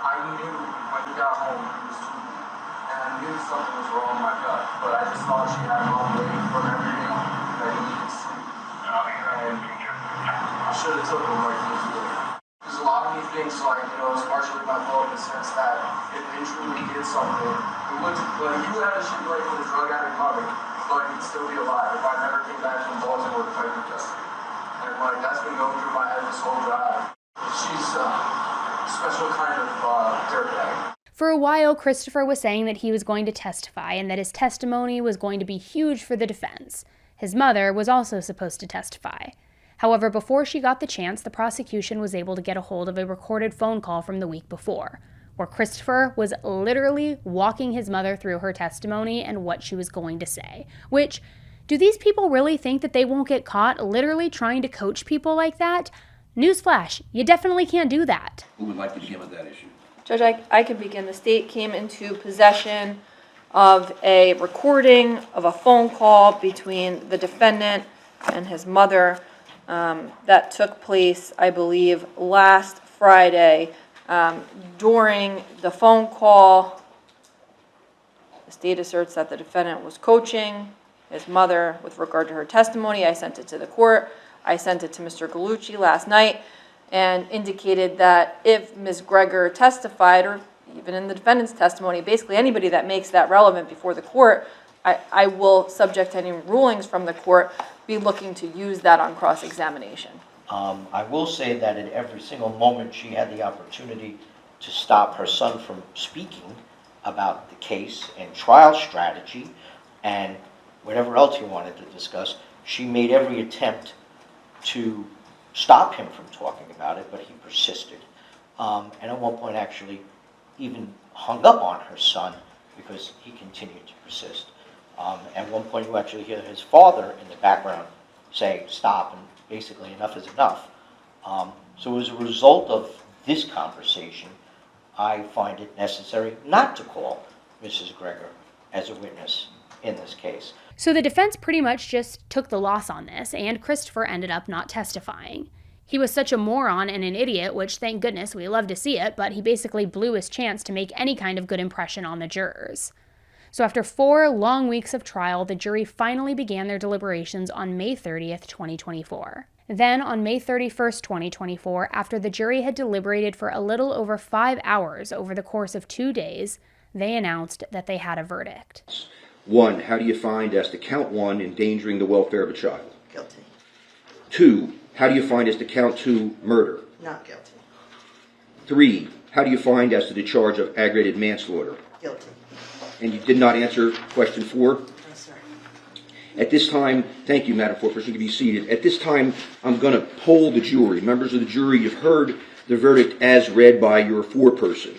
I knew when he got home, and I knew something was wrong with my gut, but I just thought she had home waiting for everything that he needed to sleep. And I should have took him like he was doing. There's a lot Like, you had a shitty life with a drug addict mother, but you'd still be alive if I never came back from Baltimore to fight for justice. And, like, that's been going through my head this whole drive. She's a special kind of dirtbag. For a while, Christopher was saying that he was going to testify and that his testimony was going to be huge for the defense. His mother was also supposed to testify. However, before she got the chance, the prosecution was able to get a hold of a recorded phone call from the week before, where Christopher was literally walking his mother through her testimony and what she was going to say. Which, do these people really think that they won't get caught literally trying to coach people like that? Newsflash, you definitely can't do that. Who would like to begin with that issue? Judge, I could begin. The state came into possession of a recording of a phone call between the defendant and his mother that took place, I believe, last Friday. During the phone call, the state asserts that the defendant was coaching his mother with regard to her testimony. I sent it to the court. I sent it to Mr. Gallucci last night and indicated that if Ms. Greger testified, or even in the defendant's testimony, basically anybody that makes that relevant before the court, I will, subject to any rulings from the court, be looking to use that on cross-examination. I will say that at every single moment she had the opportunity to stop her son from speaking about the case and trial strategy and whatever else he wanted to discuss, she made every attempt to stop him from talking about it, but he persisted. And at one point actually even hung up on her son because he continued to persist. At one point you actually hear his father in the background say, stop, and basically enough is enough. So as a result of this conversation, I find it necessary not to call Mrs. Greger as a witness in this case. So the defense pretty much just took the loss on this, and Christopher ended up not testifying. He was such a moron and an idiot, which thank goodness we love to see it, but he basically blew his chance to make any kind of good impression on the jurors. So after 4 long weeks of trial, the jury finally began their deliberations on May 30th, 2024. Then on May 31st, 2024, after the jury had deliberated for a little over 5 hours over the course of 2 days, they announced that they had a verdict. 1, how do you find as to count 1 endangering the welfare of a child? Guilty. 2, how do you find as to count 2 murder? Not guilty. 3, how do you find as to the charge of aggravated manslaughter? Guilty. And you did not answer question 4? No, sir. At this time, thank you, Madam Foreperson, you can be seated. At this time, I'm going to poll the jury. Members of the jury, you've heard the verdict as read by your foreperson.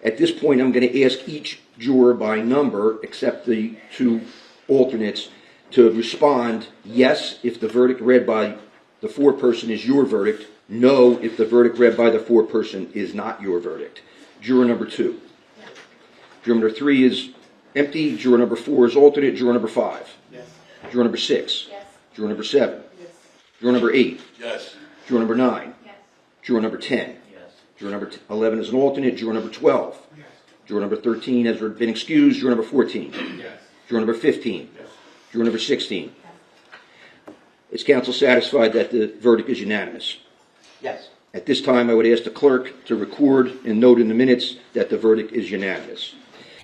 At this point, I'm going to ask each juror by number, except the 2 alternates, to respond yes if the verdict read by the foreperson is your verdict, no if the verdict read by the foreperson is not your verdict. Juror number 2. Yes. Juror number 3 is empty. Juror number 4 is alternate. Juror number 5. Yes. Juror number 6. Yes. Juror number 7. Yes. Juror number 8. Yes. Juror number 9. Yes. Juror number 10. Yes. Juror number 11 is an alternate. Juror number 12. Yes. Juror number 13 has been excused. Juror number 14. Yes. Juror number 15. Yes. Juror number 16. Is counsel satisfied that the verdict is unanimous? Yes. At this time, I would ask the clerk to record and note in the minutes that the verdict is unanimous.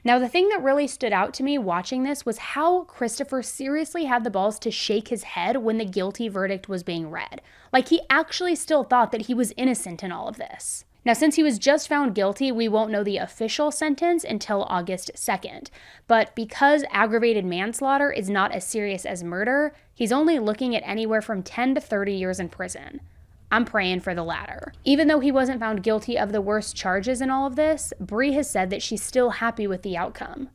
Now, the thing that really stood out to me watching this was how Christopher seriously had the balls to shake his head when the guilty verdict was being read. Like, he actually still thought that he was innocent in all of this. Now, since he was just found guilty, we won't know the official sentence until August 2nd. But because aggravated manslaughter is not as serious as murder, he's only looking at anywhere from 10 to 30 years in prison. I'm praying for the latter. Even though he wasn't found guilty of the worst charges in all of this, Bree has said that she's still happy with the outcome.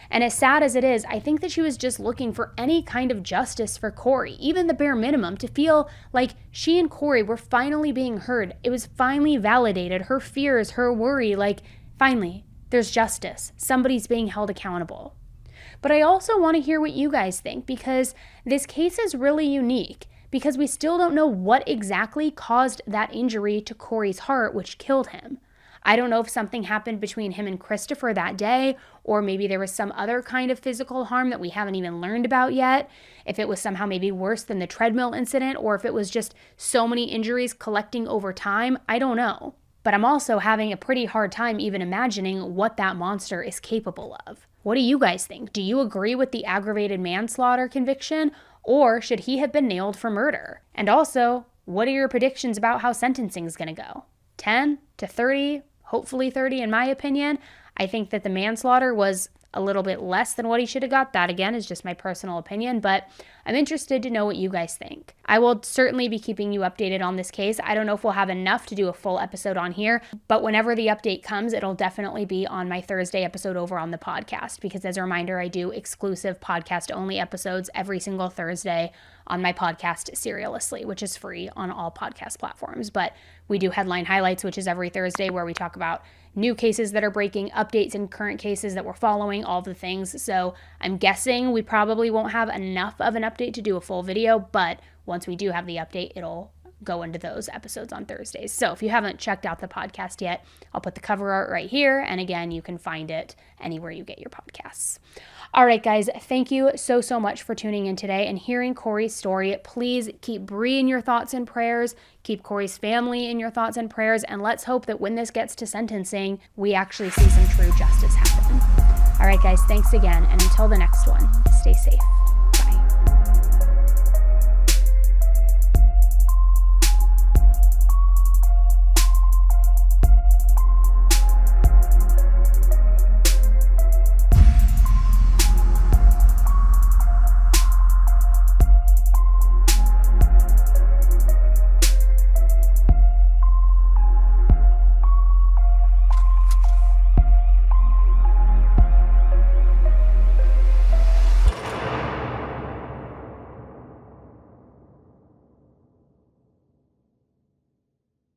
And as sad as it is, I think that she was just looking for any kind of justice for Corey, even the bare minimum, to feel like she and Corey were finally being heard. It was finally validated. Her fears, her worry, like, finally, there's justice. Somebody's being held accountable. But I also want to hear what you guys think, because this case is really unique, because we still don't know what exactly caused that injury to Corey's heart, which killed him. I don't know if something happened between him and Christopher that day, or maybe there was some other kind of physical harm that we haven't even learned about yet. If it was somehow maybe worse than the treadmill incident, or if it was just so many injuries collecting over time, I don't know. But I'm also having a pretty hard time even imagining what that monster is capable of. What do you guys think? Do you agree with the aggravated manslaughter conviction, or should he have been nailed for murder? And also, what are your predictions about how sentencing is going to go? 10 to 30, hopefully 30 in my opinion. I think that the manslaughter was a little bit less than what he should have got. That again is just my personal opinion, but I'm interested to know what you guys think. I will certainly be keeping you updated on this case. I don't know if we'll have enough to do a full episode on here, but whenever the update comes, it'll definitely be on my Thursday episode over on the podcast, because as a reminder, I do exclusive podcast only episodes every single Thursday on my podcast Serialously, which is free on all podcast platforms. But we do Headline Highlights, which is every Thursday, where we talk about new cases that are breaking, updates in current cases that we're following, all the things. So I'm guessing we probably won't have enough of an update to do a full video, but once we do have the update, it'll go into those episodes on Thursdays. So if you haven't checked out the podcast yet, I'll put the cover art right here. And again, you can find it anywhere you get your podcasts. All right, guys, thank you so much for tuning in today and hearing Corey's story. Please keep Bree in your thoughts and prayers. Keep Corey's family in your thoughts and prayers. And let's hope that when this gets to sentencing, we actually see some true justice happen. All right, guys, thanks again. And until the next one, stay safe.